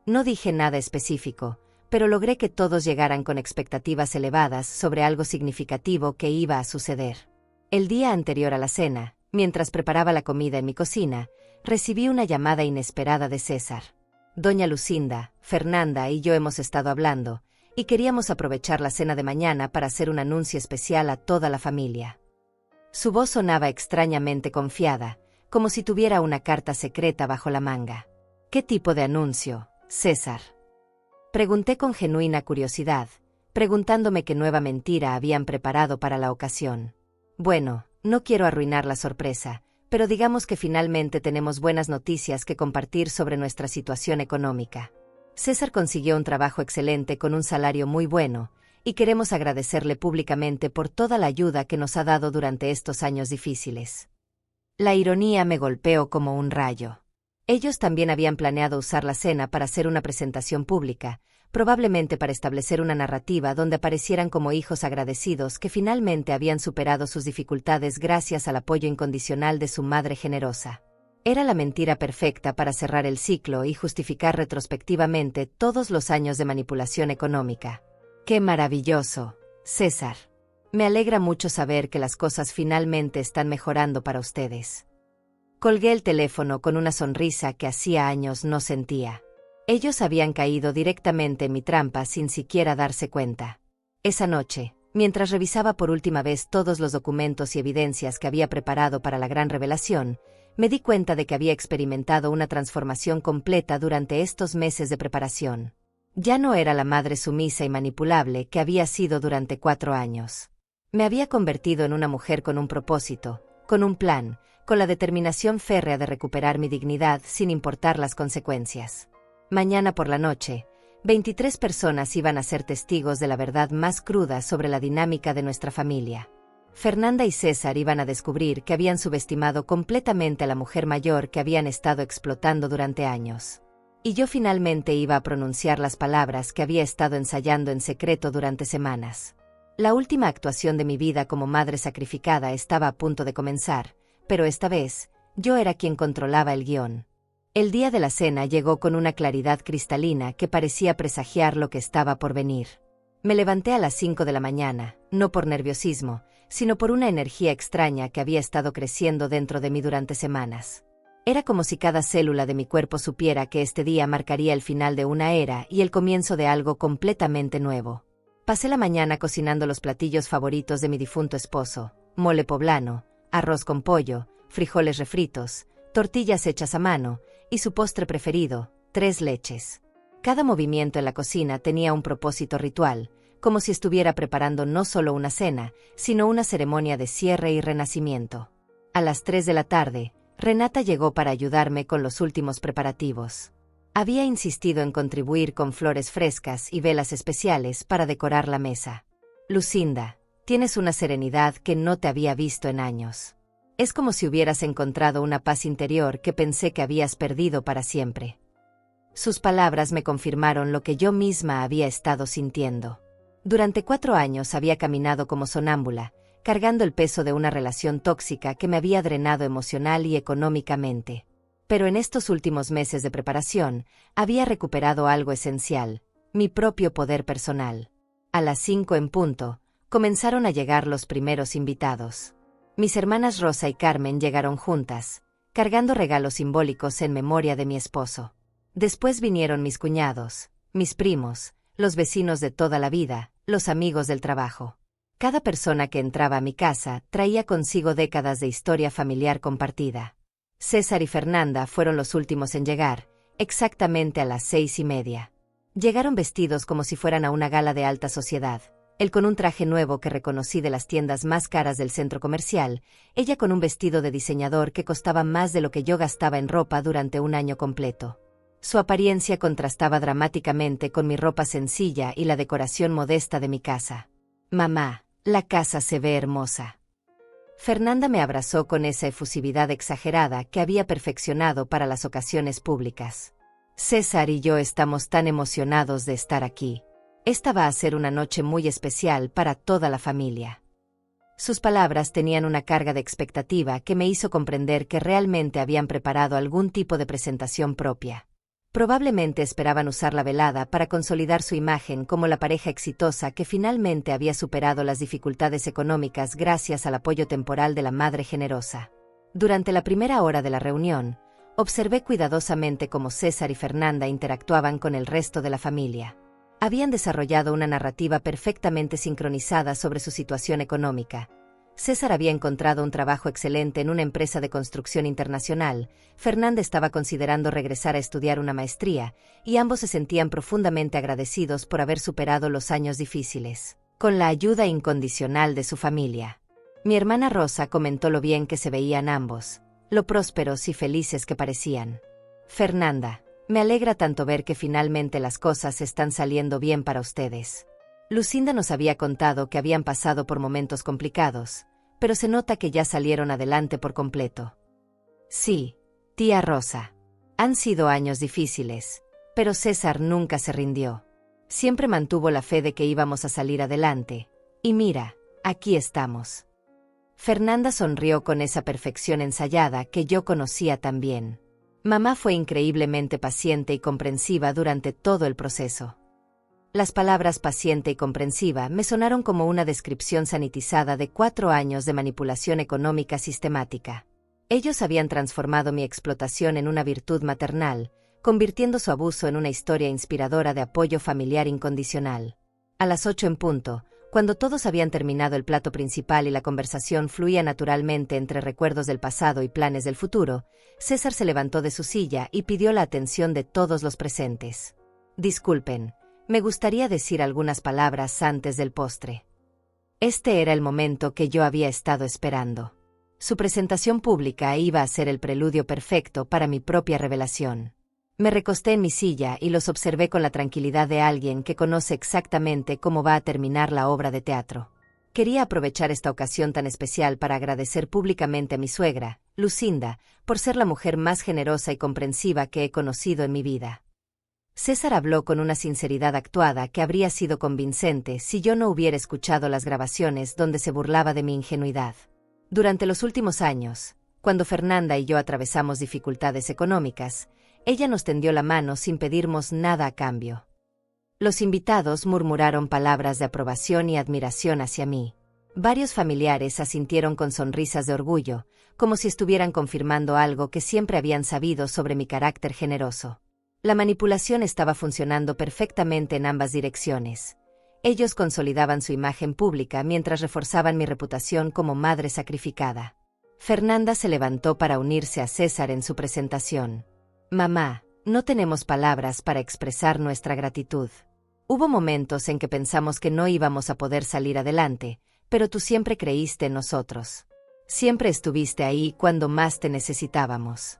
No dije nada específico, pero logré que todos llegaran con expectativas elevadas sobre algo significativo que iba a suceder. El día anterior a la cena, mientras preparaba la comida en mi cocina, recibí una llamada inesperada de César. Doña Lucinda, Fernanda y yo hemos estado hablando, y queríamos aprovechar la cena de mañana para hacer un anuncio especial a toda la familia. Su voz sonaba extrañamente confiada, como si tuviera una carta secreta bajo la manga. ¿Qué tipo de anuncio, César? Pregunté con genuina curiosidad, preguntándome qué nueva mentira habían preparado para la ocasión. Bueno, no quiero arruinar la sorpresa, pero digamos que finalmente tenemos buenas noticias que compartir sobre nuestra situación económica. César consiguió un trabajo excelente con un salario muy bueno, y queremos agradecerle públicamente por toda la ayuda que nos ha dado durante estos años difíciles. La ironía me golpeó como un rayo. Ellos también habían planeado usar la cena para hacer una presentación pública, probablemente para establecer una narrativa donde aparecieran como hijos agradecidos que finalmente habían superado sus dificultades gracias al apoyo incondicional de su madre generosa. Era la mentira perfecta para cerrar el ciclo y justificar retrospectivamente todos los años de manipulación económica. ¡Qué maravilloso, César! Me alegra mucho saber que las cosas finalmente están mejorando para ustedes. Colgué el teléfono con una sonrisa que hacía años no sentía. Ellos habían caído directamente en mi trampa sin siquiera darse cuenta. Esa noche, mientras revisaba por última vez todos los documentos y evidencias que había preparado para la gran revelación, me di cuenta de que había experimentado una transformación completa durante estos meses de preparación. Ya no era la madre sumisa y manipulable que había sido durante 4 años. Me había convertido en una mujer con un propósito, con un plan, con la determinación férrea de recuperar mi dignidad sin importar las consecuencias. Mañana por la noche, 23 personas iban a ser testigos de la verdad más cruda sobre la dinámica de nuestra familia. Fernanda y César iban a descubrir que habían subestimado completamente a la mujer mayor que habían estado explotando durante años. Y yo finalmente iba a pronunciar las palabras que había estado ensayando en secreto durante semanas. La última actuación de mi vida como madre sacrificada estaba a punto de comenzar, pero esta vez, yo era quien controlaba el guión. El día de la cena llegó con una claridad cristalina que parecía presagiar lo que estaba por venir. Me levanté a las 5 de la mañana, no por nerviosismo, sino por una energía extraña que había estado creciendo dentro de mí durante semanas. Era como si cada célula de mi cuerpo supiera que este día marcaría el final de una era y el comienzo de algo completamente nuevo. Pasé la mañana cocinando los platillos favoritos de mi difunto esposo: mole poblano, arroz con pollo, frijoles refritos, tortillas hechas a mano, y su postre preferido, 3 leches. Cada movimiento en la cocina tenía un propósito ritual, como si estuviera preparando no solo una cena, sino una ceremonia de cierre y renacimiento. A las 3 de la tarde, Renata llegó para ayudarme con los últimos preparativos. Había insistido en contribuir con flores frescas y velas especiales para decorar la mesa. Lucinda, tienes una serenidad que no te había visto en años. Es como si hubieras encontrado una paz interior que pensé que habías perdido para siempre. Sus palabras me confirmaron lo que yo misma había estado sintiendo. Durante 4 años había caminado como sonámbula, cargando el peso de una relación tóxica que me había drenado emocional y económicamente. Pero en estos últimos meses de preparación, había recuperado algo esencial, mi propio poder personal. A las 5 en punto, comenzaron a llegar los primeros invitados. Mis hermanas Rosa y Carmen llegaron juntas, cargando regalos simbólicos en memoria de mi esposo. Después vinieron mis cuñados, mis primos, los vecinos de toda la vida, los amigos del trabajo. Cada persona que entraba a mi casa traía consigo décadas de historia familiar compartida. César y Fernanda fueron los últimos en llegar, exactamente a las 6:30. Llegaron vestidos como si fueran a una gala de alta sociedad. Él con un traje nuevo que reconocí de las tiendas más caras del centro comercial, ella con un vestido de diseñador que costaba más de lo que yo gastaba en ropa durante un año completo. Su apariencia contrastaba dramáticamente con mi ropa sencilla y la decoración modesta de mi casa. Mamá, la casa se ve hermosa. Fernanda me abrazó con esa efusividad exagerada que había perfeccionado para las ocasiones públicas. César y yo estamos tan emocionados de estar aquí. Esta va a ser una noche muy especial para toda la familia. Sus palabras tenían una carga de expectativa que me hizo comprender que realmente habían preparado algún tipo de presentación propia. Probablemente esperaban usar la velada para consolidar su imagen como la pareja exitosa que finalmente había superado las dificultades económicas gracias al apoyo temporal de la Madre Generosa. Durante la primera hora de la reunión, observé cuidadosamente cómo César y Fernanda interactuaban con el resto de la familia. Habían desarrollado una narrativa perfectamente sincronizada sobre su situación económica. César había encontrado un trabajo excelente en una empresa de construcción internacional, Fernanda estaba considerando regresar a estudiar una maestría, y ambos se sentían profundamente agradecidos por haber superado los años difíciles, con la ayuda incondicional de su familia. Mi hermana Rosa comentó lo bien que se veían ambos, lo prósperos y felices que parecían. Fernanda, me alegra tanto ver que finalmente las cosas están saliendo bien para ustedes. Lucinda nos había contado que habían pasado por momentos complicados, pero se nota que ya salieron adelante por completo. Sí, tía Rosa. Han sido años difíciles, pero César nunca se rindió. Siempre mantuvo la fe de que íbamos a salir adelante, y mira, aquí estamos. Fernanda sonrió con esa perfección ensayada que yo conocía tan bien. Mamá fue increíblemente paciente y comprensiva durante todo el proceso. Las palabras paciente y comprensiva me sonaron como una descripción sanitizada de 4 años de manipulación económica sistemática. Ellos habían transformado mi explotación en una virtud maternal, convirtiendo su abuso en una historia inspiradora de apoyo familiar incondicional. A las 8 en punto, cuando todos habían terminado el plato principal y la conversación fluía naturalmente entre recuerdos del pasado y planes del futuro, César se levantó de su silla y pidió la atención de todos los presentes. Disculpen, me gustaría decir algunas palabras antes del postre. Este era el momento que yo había estado esperando. Su presentación pública iba a ser el preludio perfecto para mi propia revelación. Me recosté en mi silla y los observé con la tranquilidad de alguien que conoce exactamente cómo va a terminar la obra de teatro. Quería aprovechar esta ocasión tan especial para agradecer públicamente a mi suegra, Lucinda, por ser la mujer más generosa y comprensiva que he conocido en mi vida. César habló con una sinceridad actuada que habría sido convincente si yo no hubiera escuchado las grabaciones donde se burlaba de mi ingenuidad. Durante los últimos años, cuando Fernanda y yo atravesamos dificultades económicas, ella nos tendió la mano sin pedirnos nada a cambio. Los invitados murmuraron palabras de aprobación y admiración hacia mí. Varios familiares asintieron con sonrisas de orgullo, como si estuvieran confirmando algo que siempre habían sabido sobre mi carácter generoso. La manipulación estaba funcionando perfectamente en ambas direcciones. Ellos consolidaban su imagen pública mientras reforzaban mi reputación como madre sacrificada. Fernanda se levantó para unirse a César en su presentación. Mamá, no tenemos palabras para expresar nuestra gratitud. Hubo momentos en que pensamos que no íbamos a poder salir adelante, pero tú siempre creíste en nosotros. Siempre estuviste ahí cuando más te necesitábamos.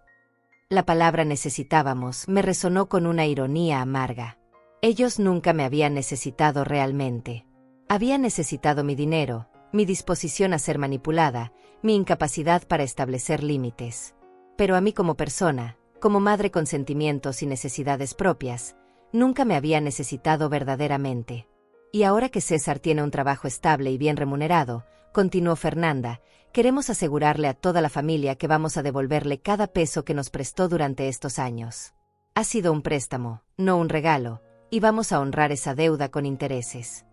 La palabra necesitábamos me resonó con una ironía amarga. Ellos nunca me habían necesitado realmente. Habían necesitado mi dinero, mi disposición a ser manipulada, mi incapacidad para establecer límites. Pero a mí como persona, como madre con sentimientos y necesidades propias, nunca me había necesitado verdaderamente. Y ahora que César tiene un trabajo estable y bien remunerado, continuó Fernanda, queremos asegurarle a toda la familia que vamos a devolverle cada peso que nos prestó durante estos años. Ha sido un préstamo, no un regalo, y vamos a honrar esa deuda con intereses.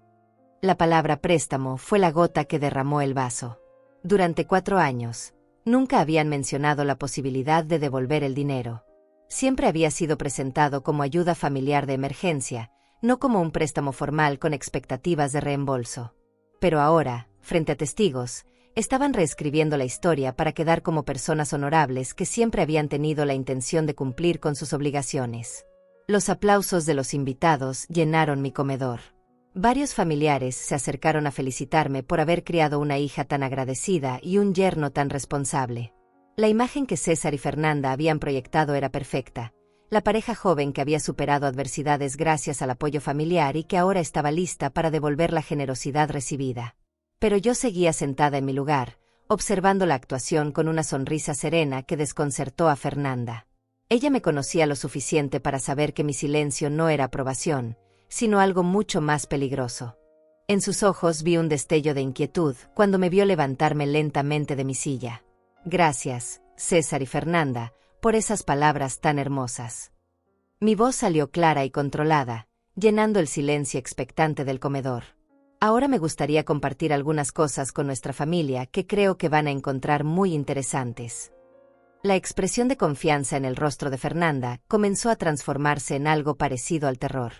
La palabra préstamo fue la gota que derramó el vaso. Durante 4 años, nunca habían mencionado la posibilidad de devolver el dinero. Siempre había sido presentado como ayuda familiar de emergencia, no como un préstamo formal con expectativas de reembolso. Pero ahora, frente a testigos, estaban reescribiendo la historia para quedar como personas honorables que siempre habían tenido la intención de cumplir con sus obligaciones. Los aplausos de los invitados llenaron mi comedor. Varios familiares se acercaron a felicitarme por haber criado una hija tan agradecida y un yerno tan responsable. La imagen que César y Fernanda habían proyectado era perfecta. La pareja joven que había superado adversidades gracias al apoyo familiar y que ahora estaba lista para devolver la generosidad recibida. Pero yo seguía sentada en mi lugar, observando la actuación con una sonrisa serena que desconcertó a Fernanda. Ella me conocía lo suficiente para saber que mi silencio no era aprobación, sino algo mucho más peligroso. En sus ojos vi un destello de inquietud cuando me vio levantarme lentamente de mi silla. Gracias, César y Fernanda, por esas palabras tan hermosas. Mi voz salió clara y controlada, llenando el silencio expectante del comedor. Ahora me gustaría compartir algunas cosas con nuestra familia que creo que van a encontrar muy interesantes. La expresión de confianza en el rostro de Fernanda comenzó a transformarse en algo parecido al terror.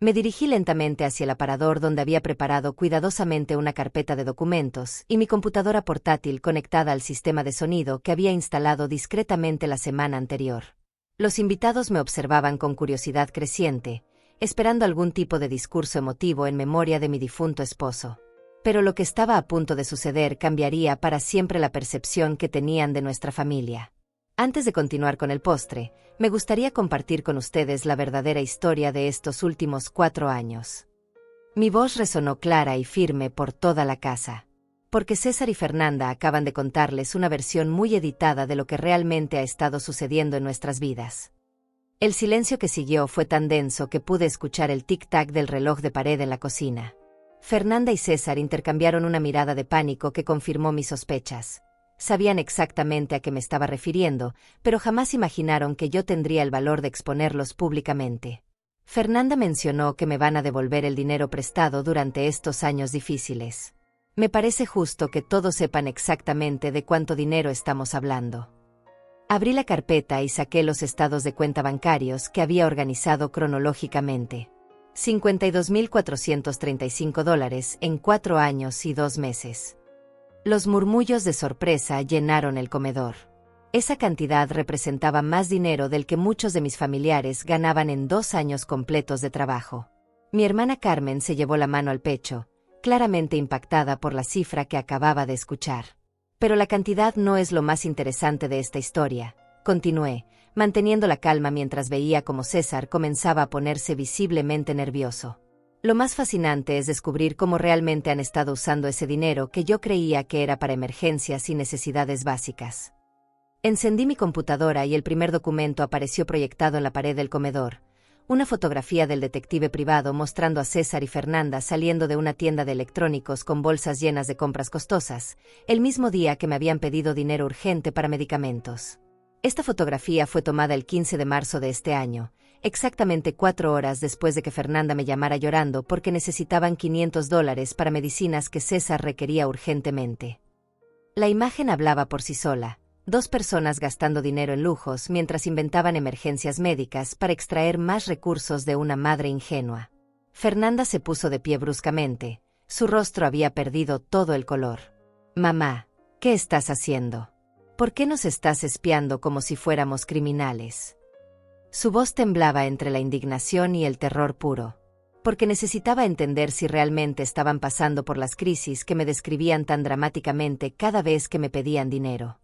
Me dirigí lentamente hacia el aparador donde había preparado cuidadosamente una carpeta de documentos y mi computadora portátil conectada al sistema de sonido que había instalado discretamente la semana anterior. Los invitados me observaban con curiosidad creciente, esperando algún tipo de discurso emotivo en memoria de mi difunto esposo. Pero lo que estaba a punto de suceder cambiaría para siempre la percepción que tenían de nuestra familia. Antes de continuar con el postre, me gustaría compartir con ustedes la verdadera historia de estos últimos 4 años. Mi voz resonó clara y firme por toda la casa. Porque César y Fernanda acaban de contarles una versión muy editada de lo que realmente ha estado sucediendo en nuestras vidas. El silencio que siguió fue tan denso que pude escuchar el tic-tac del reloj de pared en la cocina. Fernanda y César intercambiaron una mirada de pánico que confirmó mis sospechas. Sabían exactamente a qué me estaba refiriendo, pero jamás imaginaron que yo tendría el valor de exponerlos públicamente. Fernanda mencionó que me van a devolver el dinero prestado durante estos años difíciles. Me parece justo que todos sepan exactamente de cuánto dinero estamos hablando. Abrí la carpeta y saqué los estados de cuenta bancarios que había organizado cronológicamente. $52,435 en 4 años y 2 meses. Los murmullos de sorpresa llenaron el comedor. Esa cantidad representaba más dinero del que muchos de mis familiares ganaban en 2 años completos de trabajo. Mi hermana Carmen se llevó la mano al pecho, claramente impactada por la cifra que acababa de escuchar. Pero la cantidad no es lo más interesante de esta historia, continué, manteniendo la calma mientras veía cómo César comenzaba a ponerse visiblemente nervioso. Lo más fascinante es descubrir cómo realmente han estado usando ese dinero que yo creía que era para emergencias y necesidades básicas. Encendí mi computadora y el primer documento apareció proyectado en la pared del comedor, una fotografía del detective privado mostrando a César y Fernanda saliendo de una tienda de electrónicos con bolsas llenas de compras costosas, el mismo día que me habían pedido dinero urgente para medicamentos. Esta fotografía fue tomada el 15 de marzo de este año, exactamente 4 horas después de que Fernanda me llamara llorando porque necesitaban $500 para medicinas que César requería urgentemente. La imagen hablaba por sí sola, 2 personas gastando dinero en lujos mientras inventaban emergencias médicas para extraer más recursos de una madre ingenua. Fernanda se puso de pie bruscamente, su rostro había perdido todo el color. «Mamá, ¿qué estás haciendo? ¿Por qué nos estás espiando como si fuéramos criminales?» Su voz temblaba entre la indignación y el terror puro. Porque necesitaba entender si realmente estaban pasando por las crisis que me describían tan dramáticamente cada vez que me pedían dinero.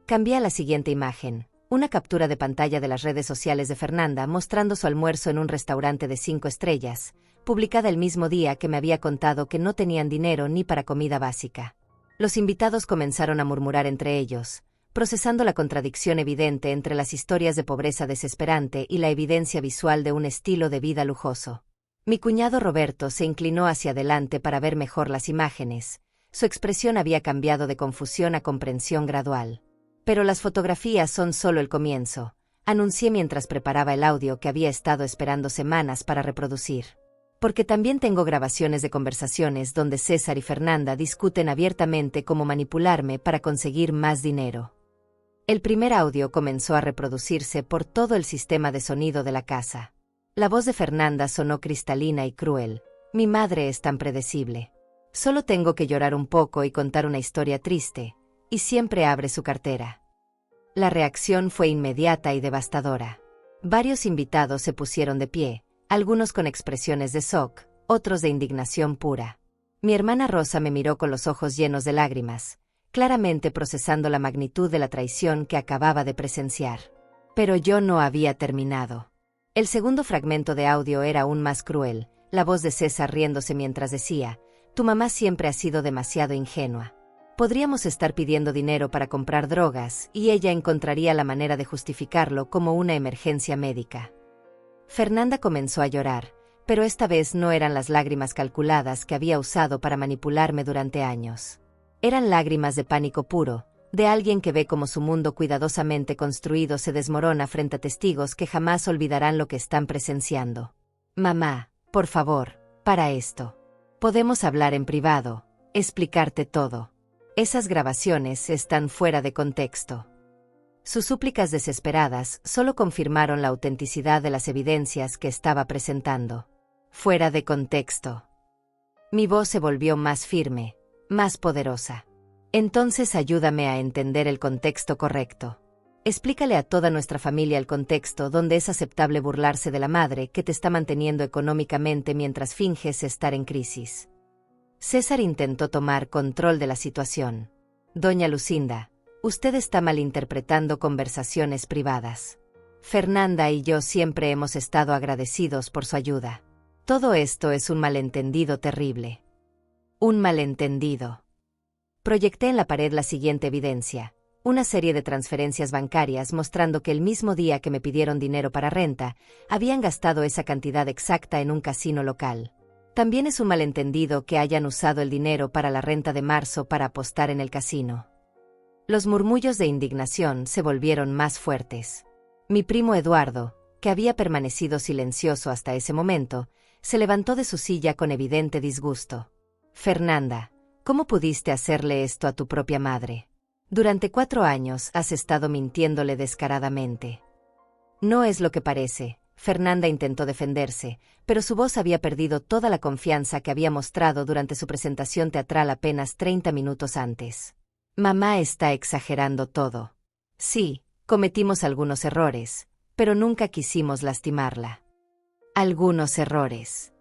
Cambié a la siguiente imagen, Una captura de pantalla de las redes sociales de Fernanda mostrando su almuerzo en un restaurante de 5 estrellas, publicada el mismo día que me había contado que no tenían dinero ni para comida básica. Los invitados comenzaron a murmurar entre ellos, procesando la contradicción evidente entre las historias de pobreza desesperante y la evidencia visual de un estilo de vida lujoso. Mi cuñado Roberto se inclinó hacia adelante para ver mejor las imágenes. Su expresión había cambiado de confusión a comprensión gradual. Pero las fotografías son solo el comienzo, anuncié mientras preparaba el audio que había estado esperando semanas para reproducir. Porque también tengo grabaciones de conversaciones donde César y Fernanda discuten abiertamente cómo manipularme para conseguir más dinero. El primer audio comenzó a reproducirse por todo el sistema de sonido de la casa. La voz de Fernanda sonó cristalina y cruel. Mi madre es tan predecible. Solo tengo que llorar un poco y contar una historia triste, y siempre abre su cartera. La reacción fue inmediata y devastadora. Varios invitados se pusieron de pie, algunos con expresiones de shock, otros de indignación pura. Mi hermana Rosa me miró con los ojos llenos de lágrimas, claramente procesando la magnitud de la traición que acababa de presenciar. Pero yo no había terminado. El segundo fragmento de audio era aún más cruel, la voz de César riéndose mientras decía: «Tu mamá siempre ha sido demasiado ingenua. Podríamos estar pidiendo dinero para comprar drogas y ella encontraría la manera de justificarlo como una emergencia médica». Fernanda comenzó a llorar, pero esta vez no eran las lágrimas calculadas que había usado para manipularme durante años. Eran lágrimas de pánico puro, de alguien que ve cómo su mundo cuidadosamente construido se desmorona frente a testigos que jamás olvidarán lo que están presenciando. «Mamá, por favor, para esto. Podemos hablar en privado, explicarte todo. Esas grabaciones están fuera de contexto». Sus súplicas desesperadas solo confirmaron la autenticidad de las evidencias que estaba presentando. Fuera de contexto. Mi voz se volvió más firme, más poderosa. «Entonces ayúdame a entender el contexto correcto. Explícale a toda nuestra familia el contexto donde es aceptable burlarse de la madre que te está manteniendo económicamente mientras finges estar en crisis». César intentó tomar control de la situación. «Doña Lucinda, usted está malinterpretando conversaciones privadas. Fernanda y yo siempre hemos estado agradecidos por su ayuda. Todo esto es un malentendido terrible». «Un malentendido». Proyecté en la pared la siguiente evidencia, una serie de transferencias bancarias mostrando que el mismo día que me pidieron dinero para renta, habían gastado esa cantidad exacta en un casino local. También es un malentendido que hayan usado el dinero para la renta de marzo para apostar en el casino. Los murmullos de indignación se volvieron más fuertes. Mi primo Eduardo, que había permanecido silencioso hasta ese momento, se levantó de su silla con evidente disgusto. «Fernanda, ¿cómo pudiste hacerle esto a tu propia madre? Durante 4 años has estado mintiéndole descaradamente». «No es lo que parece», Fernanda intentó defenderse, pero su voz había perdido toda la confianza que había mostrado durante su presentación teatral apenas 30 minutos antes. «Mamá está exagerando todo. Sí, cometimos algunos errores, pero nunca quisimos lastimarla». «Algunos errores».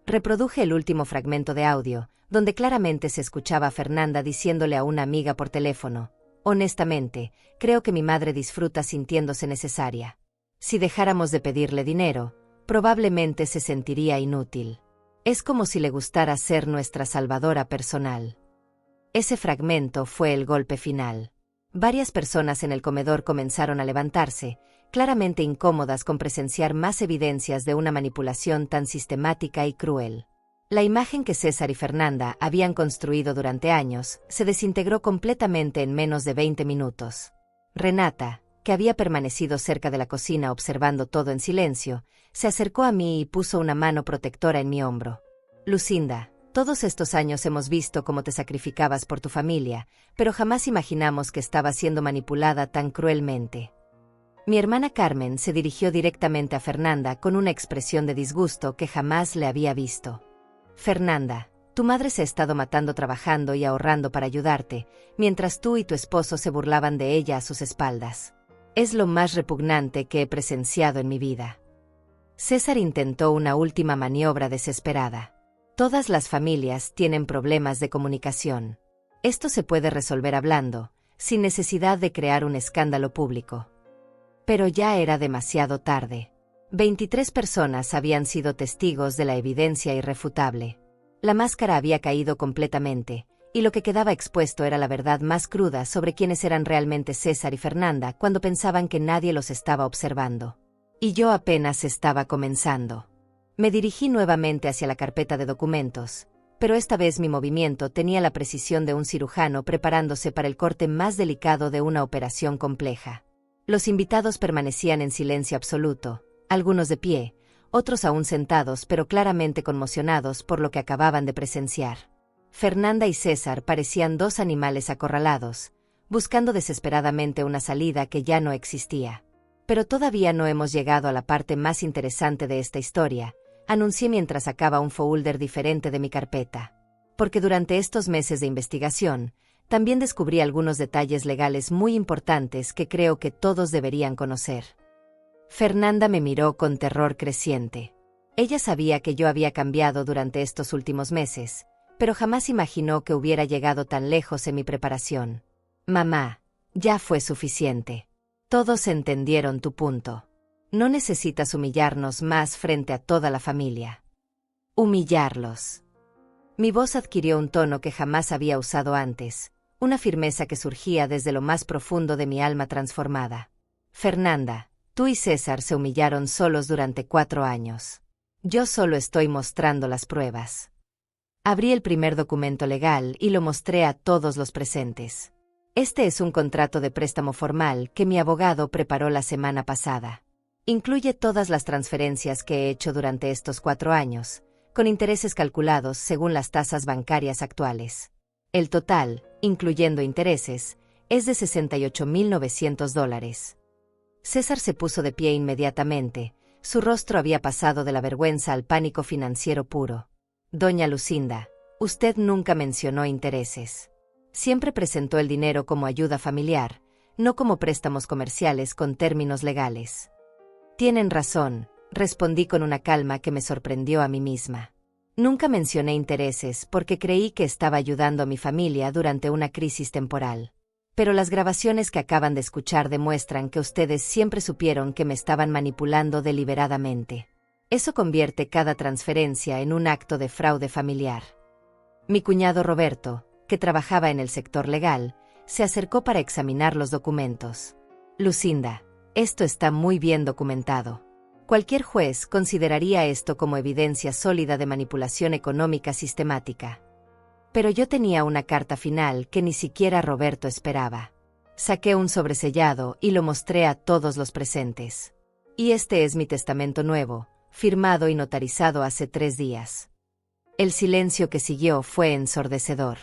Reproduje el último fragmento de audio, donde claramente se escuchaba a Fernanda diciéndole a una amiga por teléfono: «Honestamente, creo que mi madre disfruta sintiéndose necesaria. Si dejáramos de pedirle dinero, probablemente se sentiría inútil. Es como si le gustara ser nuestra salvadora personal». Ese fragmento fue el golpe final. Varias personas en el comedor comenzaron a levantarse, claramente incómodas con presenciar más evidencias de una manipulación tan sistemática y cruel. La imagen que César y Fernanda habían construido durante años se desintegró completamente en menos de 20 minutos. Renata, que había permanecido cerca de la cocina observando todo en silencio, se acercó a mí y puso una mano protectora en mi hombro. «Lucinda, todos estos años hemos visto cómo te sacrificabas por tu familia, pero jamás imaginamos que estabas siendo manipulada tan cruelmente». Mi hermana Carmen se dirigió directamente a Fernanda con una expresión de disgusto que jamás le había visto. «Fernanda, tu madre se ha estado matando trabajando y ahorrando para ayudarte, mientras tú y tu esposo se burlaban de ella a sus espaldas. Es lo más repugnante que he presenciado en mi vida». César intentó una última maniobra desesperada. «Todas las familias tienen problemas de comunicación. Esto se puede resolver hablando, sin necesidad de crear un escándalo público. Pero ya era demasiado tarde. 23 personas habían sido testigos de la evidencia irrefutable. La máscara había caído completamente, y lo que quedaba expuesto era la verdad más cruda sobre quiénes eran realmente César y Fernanda cuando pensaban que nadie los estaba observando. Y yo apenas estaba comenzando. Me dirigí nuevamente hacia la carpeta de documentos, pero esta vez mi movimiento tenía la precisión de un cirujano preparándose para el corte más delicado de una operación compleja. Los invitados permanecían en silencio absoluto, algunos de pie, otros aún sentados pero claramente conmocionados por lo que acababan de presenciar. Fernanda y César parecían dos animales acorralados, buscando desesperadamente una salida que ya no existía. Pero todavía no hemos llegado a la parte más interesante de esta historia, anuncié mientras sacaba un folder diferente de mi carpeta. Porque durante estos meses de investigación, también descubrí algunos detalles legales muy importantes que creo que todos deberían conocer. Fernanda me miró con terror creciente. Ella sabía que yo había cambiado durante estos últimos meses, pero jamás imaginó que hubiera llegado tan lejos en mi preparación. Mamá, ya fue suficiente. Todos entendieron tu punto. No necesitas humillarnos más frente a toda la familia. Humillarlos. Mi voz adquirió un tono que jamás había usado antes, una firmeza que surgía desde lo más profundo de mi alma transformada. Fernanda, tú y César se humillaron solos durante 4 años. Yo solo estoy mostrando las pruebas. Abrí el primer documento legal y lo mostré a todos los presentes. Este es un contrato de préstamo formal que mi abogado preparó la semana pasada. Incluye todas las transferencias que he hecho durante estos 4 años, con intereses calculados según las tasas bancarias actuales. El total, incluyendo intereses, es de $68,900. César se puso de pie inmediatamente, su rostro había pasado de la vergüenza al pánico financiero puro. Doña Lucinda, usted nunca mencionó intereses. Siempre presentó el dinero como ayuda familiar, no como préstamos comerciales con términos legales. Tienen razón, respondí con una calma que me sorprendió a mí misma. Nunca mencioné intereses porque creí que estaba ayudando a mi familia durante una crisis temporal. Pero las grabaciones que acaban de escuchar demuestran que ustedes siempre supieron que me estaban manipulando deliberadamente. Eso convierte cada transferencia en un acto de fraude familiar. Mi cuñado Roberto, que trabajaba en el sector legal, se acercó para examinar los documentos. Lucinda, esto está muy bien documentado. Cualquier juez consideraría esto como evidencia sólida de manipulación económica sistemática. Pero yo tenía una carta final que ni siquiera Roberto esperaba. Saqué un sobresellado y lo mostré a todos los presentes. Y este es mi testamento nuevo, firmado y notarizado hace 3 días. El silencio que siguió fue ensordecedor.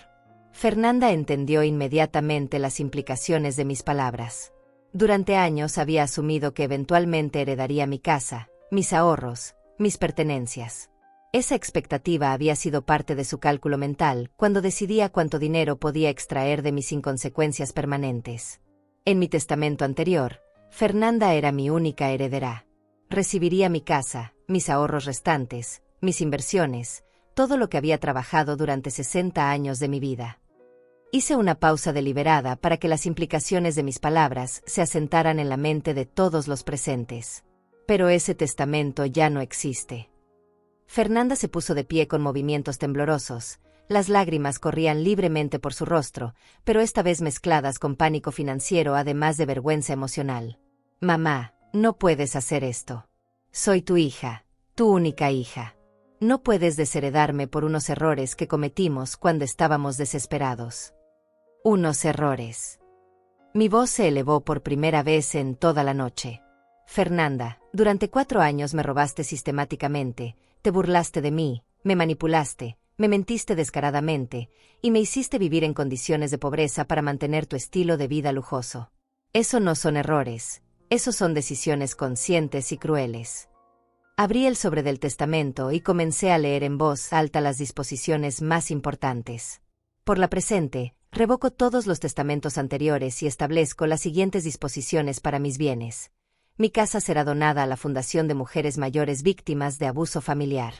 Fernanda entendió inmediatamente las implicaciones de mis palabras. Durante años había asumido que eventualmente heredaría mi casa, mis ahorros, mis pertenencias. Esa expectativa había sido parte de su cálculo mental cuando decidía cuánto dinero podía extraer de mis inconsecuencias permanentes. En mi testamento anterior, Fernanda era mi única heredera. Recibiría mi casa, mis ahorros restantes, mis inversiones, todo lo que había trabajado durante 60 años de mi vida. Hice una pausa deliberada para que las implicaciones de mis palabras se asentaran en la mente de todos los presentes. Pero ese testamento ya no existe. Fernanda se puso de pie con movimientos temblorosos. Las lágrimas corrían libremente por su rostro, pero esta vez mezcladas con pánico financiero además de vergüenza emocional. Mamá, no puedes hacer esto. Soy tu hija, tu única hija. No puedes desheredarme por unos errores que cometimos cuando estábamos desesperados. Unos errores. Mi voz se elevó por primera vez en toda la noche. Fernanda, durante 4 años me robaste sistemáticamente, te burlaste de mí, me manipulaste, me mentiste descaradamente, y me hiciste vivir en condiciones de pobreza para mantener tu estilo de vida lujoso. Eso no son errores, esos son decisiones conscientes y crueles. Abrí el sobre del testamento y comencé a leer en voz alta las disposiciones más importantes. Por la presente, revoco todos los testamentos anteriores y establezco las siguientes disposiciones para mis bienes. Mi casa será donada a la Fundación de Mujeres Mayores Víctimas de Abuso Familiar.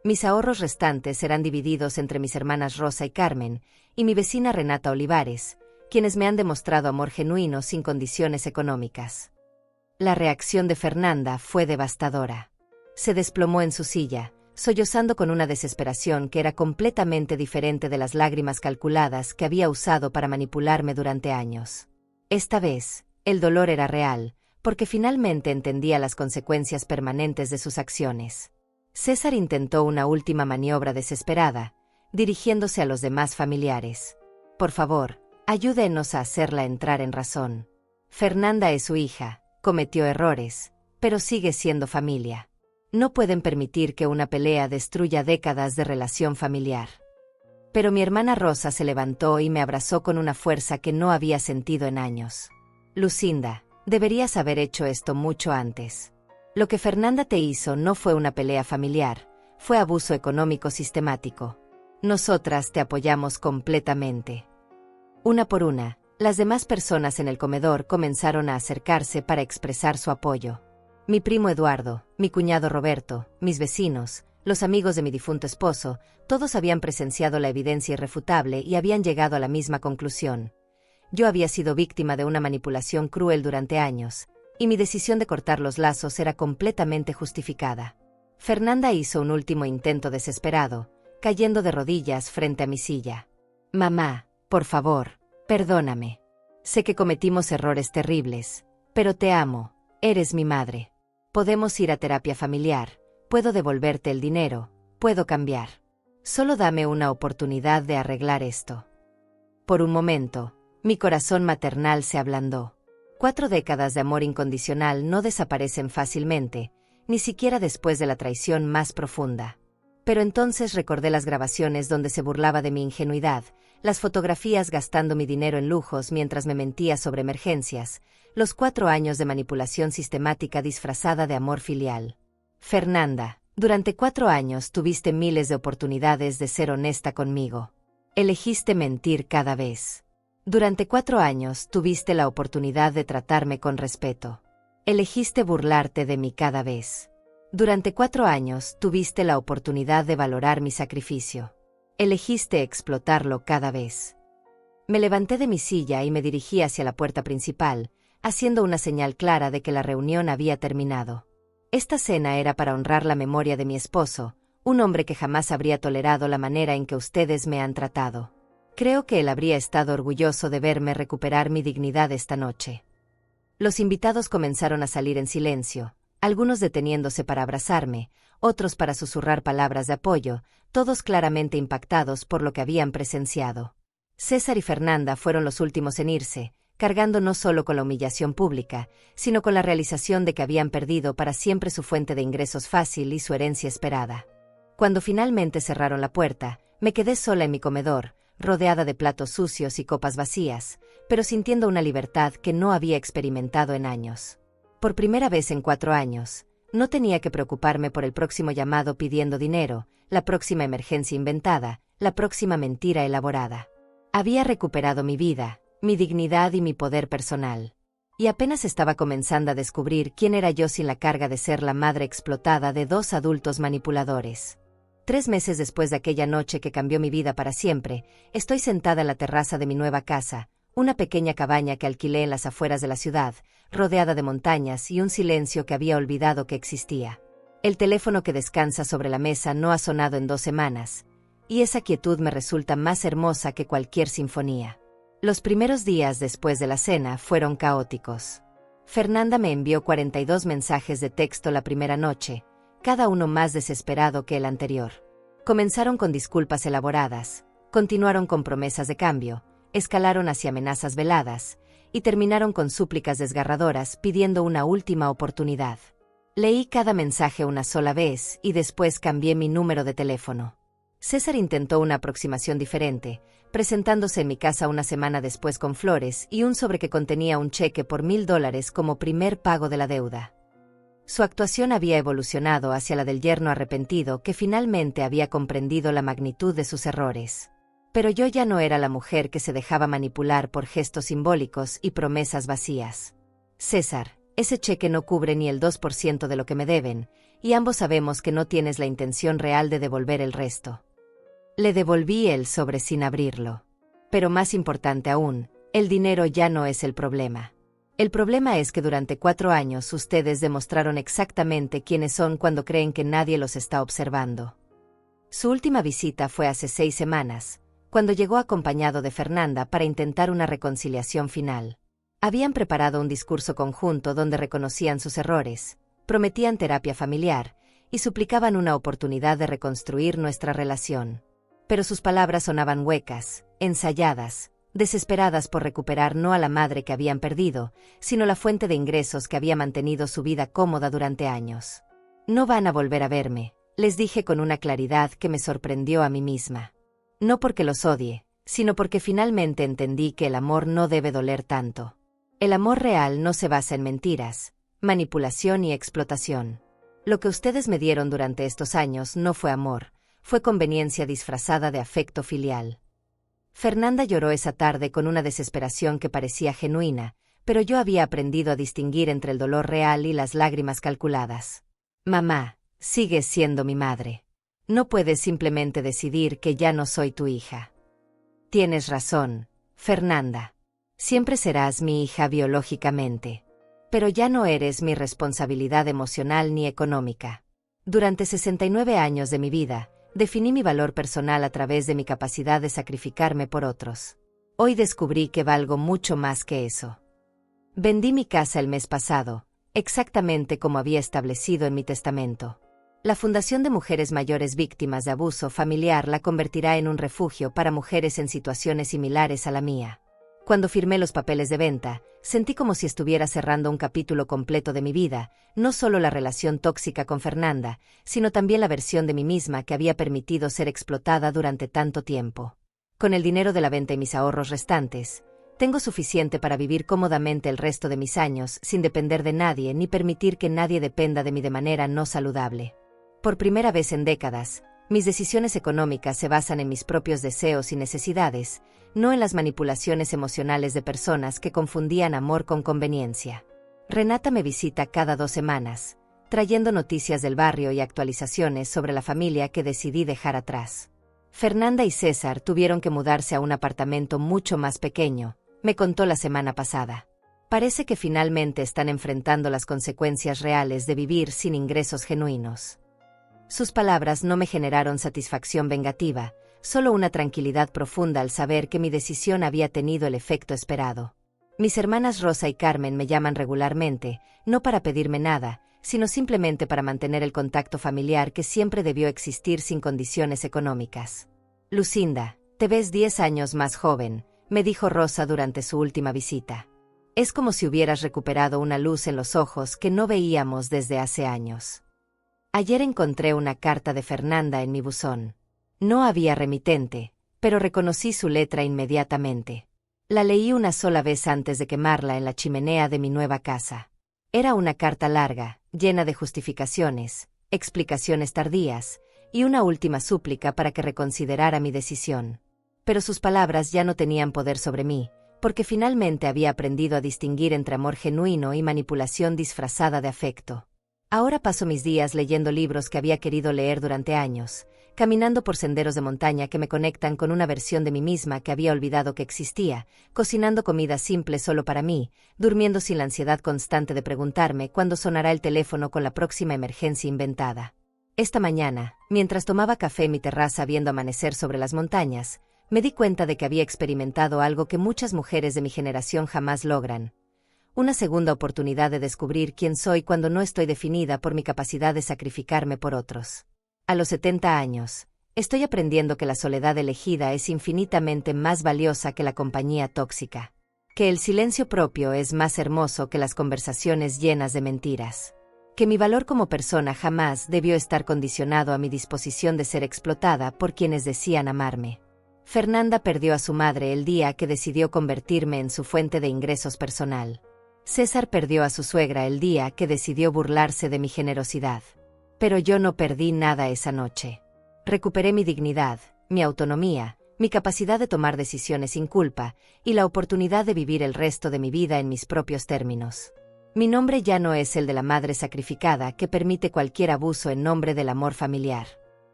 Mis ahorros restantes serán divididos entre mis hermanas Rosa y Carmen, y mi vecina Renata Olivares, quienes me han demostrado amor genuino sin condiciones económicas. La reacción de Fernanda fue devastadora. Se desplomó en su silla, sollozando con una desesperación que era completamente diferente de las lágrimas calculadas que había usado para manipularme durante años. Esta vez, el dolor era real, porque finalmente entendía las consecuencias permanentes de sus acciones. César intentó una última maniobra desesperada, dirigiéndose a los demás familiares. Por favor, ayúdenos a hacerla entrar en razón. Fernanda es su hija, cometió errores, pero sigue siendo familia. No pueden permitir que una pelea destruya décadas de relación familiar. Pero mi hermana Rosa se levantó y me abrazó con una fuerza que no había sentido en años. Lucinda, deberías haber hecho esto mucho antes. Lo que Fernanda te hizo no fue una pelea familiar, fue abuso económico sistemático. Nosotras te apoyamos completamente. Una por una, las demás personas en el comedor comenzaron a acercarse para expresar su apoyo. Mi primo Eduardo, mi cuñado Roberto, mis vecinos, los amigos de mi difunto esposo, todos habían presenciado la evidencia irrefutable y habían llegado a la misma conclusión. Yo había sido víctima de una manipulación cruel durante años, y mi decisión de cortar los lazos era completamente justificada. Fernanda hizo un último intento desesperado, cayendo de rodillas frente a mi silla. Mamá, por favor, perdóname. Sé que cometimos errores terribles, pero te amo, eres mi madre. Podemos ir a terapia familiar, puedo devolverte el dinero, puedo cambiar. Solo dame una oportunidad de arreglar esto. Por un momento, mi corazón maternal se ablandó. 4 décadas de amor incondicional no desaparecen fácilmente, ni siquiera después de la traición más profunda. Pero entonces recordé las grabaciones donde se burlaba de mi ingenuidad, las fotografías gastando mi dinero en lujos mientras me mentía sobre emergencias, los 4 años de manipulación sistemática disfrazada de amor filial. Fernanda, durante 4 años tuviste miles de oportunidades de ser honesta conmigo. Elegiste mentir cada vez. Durante 4 años tuviste la oportunidad de tratarme con respeto. Elegiste burlarte de mí cada vez. Durante 4 años tuviste la oportunidad de valorar mi sacrificio. Elegiste explotarlo cada vez. Me levanté de mi silla y me dirigí hacia la puerta principal, haciendo una señal clara de que la reunión había terminado. Esta cena era para honrar la memoria de mi esposo, un hombre que jamás habría tolerado la manera en que ustedes me han tratado. Creo que él habría estado orgulloso de verme recuperar mi dignidad esta noche. Los invitados comenzaron a salir en silencio, algunos deteniéndose para abrazarme, otros para susurrar palabras de apoyo, todos claramente impactados por lo que habían presenciado. César y Fernanda fueron los últimos en irse, cargando no solo con la humillación pública, sino con la realización de que habían perdido para siempre su fuente de ingresos fácil y su herencia esperada. Cuando finalmente cerraron la puerta, me quedé sola en mi comedor, rodeada de platos sucios y copas vacías, pero sintiendo una libertad que no había experimentado en años. Por primera vez en 4 años, no tenía que preocuparme por el próximo llamado pidiendo dinero, la próxima emergencia inventada, la próxima mentira elaborada. Había recuperado mi vida, mi dignidad y mi poder personal. Y apenas estaba comenzando a descubrir quién era yo sin la carga de ser la madre explotada de 2 adultos manipuladores. 3 meses después de aquella noche que cambió mi vida para siempre, estoy sentada en la terraza de mi nueva casa, una pequeña cabaña que alquilé en las afueras de la ciudad, rodeada de montañas y un silencio que había olvidado que existía. El teléfono que descansa sobre la mesa no ha sonado en 2 semanas, y esa quietud me resulta más hermosa que cualquier sinfonía. Los primeros días después de la cena fueron caóticos. Fernanda me envió 42 mensajes de texto la primera noche, cada uno más desesperado que el anterior. Comenzaron con disculpas elaboradas, continuaron con promesas de cambio, escalaron hacia amenazas veladas, y terminaron con súplicas desgarradoras pidiendo una última oportunidad. Leí cada mensaje una sola vez y después cambié mi número de teléfono. César intentó una aproximación diferente, presentándose en mi casa una semana después con flores y un sobre que contenía un cheque por $1000 como primer pago de la deuda. Su actuación había evolucionado hacia la del yerno arrepentido que finalmente había comprendido la magnitud de sus errores. Pero yo ya no era la mujer que se dejaba manipular por gestos simbólicos y promesas vacías. César, ese cheque no cubre ni el 2% de lo que me deben, y ambos sabemos que no tienes la intención real de devolver el resto. Le devolví el sobre sin abrirlo. Pero más importante aún, el dinero ya no es el problema. El problema es que durante 4 años ustedes demostraron exactamente quiénes son cuando creen que nadie los está observando. Su última visita fue hace 6 semanas, cuando llegó acompañado de Fernanda para intentar una reconciliación final. Habían preparado un discurso conjunto donde reconocían sus errores, prometían terapia familiar y suplicaban una oportunidad de reconstruir nuestra relación. Pero sus palabras sonaban huecas, ensayadas, desesperadas por recuperar no a la madre que habían perdido, sino la fuente de ingresos que había mantenido su vida cómoda durante años. No van a volver a verme, les dije con una claridad que me sorprendió a mí misma. No porque los odie, sino porque finalmente entendí que el amor no debe doler tanto. El amor real no se basa en mentiras, manipulación y explotación. Lo que ustedes me dieron durante estos años no fue amor, fue conveniencia disfrazada de afecto filial. Fernanda lloró esa tarde con una desesperación que parecía genuina, pero yo había aprendido a distinguir entre el dolor real y las lágrimas calculadas. Mamá, sigues siendo mi madre. No puedes simplemente decidir que ya no soy tu hija. Tienes razón, Fernanda. Siempre serás mi hija biológicamente. Pero ya no eres mi responsabilidad emocional ni económica. Durante 69 años de mi vida, definí mi valor personal a través de mi capacidad de sacrificarme por otros. Hoy descubrí que valgo mucho más que eso. Vendí mi casa el mes pasado, exactamente como había establecido en mi testamento. La Fundación de Mujeres Mayores Víctimas de Abuso Familiar la convertirá en un refugio para mujeres en situaciones similares a la mía. Cuando firmé los papeles de venta, sentí como si estuviera cerrando un capítulo completo de mi vida, no solo la relación tóxica con Fernanda, sino también la versión de mí misma que había permitido ser explotada durante tanto tiempo. Con el dinero de la venta y mis ahorros restantes, tengo suficiente para vivir cómodamente el resto de mis años sin depender de nadie ni permitir que nadie dependa de mí de manera no saludable. Por primera vez en décadas, mis decisiones económicas se basan en mis propios deseos y necesidades, no en las manipulaciones emocionales de personas que confundían amor con conveniencia. Renata me visita cada 2 semanas, trayendo noticias del barrio y actualizaciones sobre la familia que decidí dejar atrás. Fernanda y César tuvieron que mudarse a un apartamento mucho más pequeño, me contó la semana pasada. Parece que finalmente están enfrentando las consecuencias reales de vivir sin ingresos genuinos. Sus palabras no me generaron satisfacción vengativa, solo una tranquilidad profunda al saber que mi decisión había tenido el efecto esperado. Mis hermanas Rosa y Carmen me llaman regularmente, no para pedirme nada, sino simplemente para mantener el contacto familiar que siempre debió existir sin condiciones económicas. Lucinda, te ves 10 años más joven, me dijo Rosa durante su última visita. Es como si hubieras recuperado una luz en los ojos que no veíamos desde hace años. Ayer encontré una carta de Fernanda en mi buzón. No había remitente, pero reconocí su letra inmediatamente. La leí una sola vez antes de quemarla en la chimenea de mi nueva casa. Era una carta larga, llena de justificaciones, explicaciones tardías, y una última súplica para que reconsiderara mi decisión. Pero sus palabras ya no tenían poder sobre mí, porque finalmente había aprendido a distinguir entre amor genuino y manipulación disfrazada de afecto. Ahora paso mis días leyendo libros que había querido leer durante años, caminando por senderos de montaña que me conectan con una versión de mí misma que había olvidado que existía, cocinando comida simple solo para mí, durmiendo sin la ansiedad constante de preguntarme cuándo sonará el teléfono con la próxima emergencia inventada. Esta mañana, mientras tomaba café en mi terraza viendo amanecer sobre las montañas, me di cuenta de que había experimentado algo que muchas mujeres de mi generación jamás logran. Una segunda oportunidad de descubrir quién soy cuando no estoy definida por mi capacidad de sacrificarme por otros. A los 70 años, estoy aprendiendo que la soledad elegida es infinitamente más valiosa que la compañía tóxica. Que el silencio propio es más hermoso que las conversaciones llenas de mentiras. Que mi valor como persona jamás debió estar condicionado a mi disposición de ser explotada por quienes decían amarme. Fernanda perdió a su madre el día que decidió convertirme en su fuente de ingresos personal. César perdió a su suegra el día que decidió burlarse de mi generosidad. Pero yo no perdí nada esa noche. Recuperé mi dignidad, mi autonomía, mi capacidad de tomar decisiones sin culpa, y la oportunidad de vivir el resto de mi vida en mis propios términos. Mi nombre ya no es el de la madre sacrificada que permite cualquier abuso en nombre del amor familiar.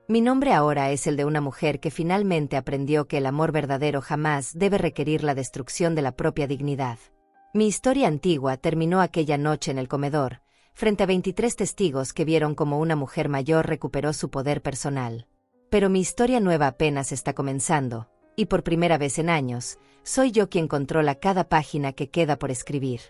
Mi nombre ahora es el de una mujer que finalmente aprendió que el amor verdadero jamás debe requerir la destrucción de la propia dignidad. Mi historia antigua terminó aquella noche en el comedor, frente a 23 testigos que vieron cómo una mujer mayor recuperó su poder personal. Pero mi historia nueva apenas está comenzando, y por primera vez en años, soy yo quien controla cada página que queda por escribir.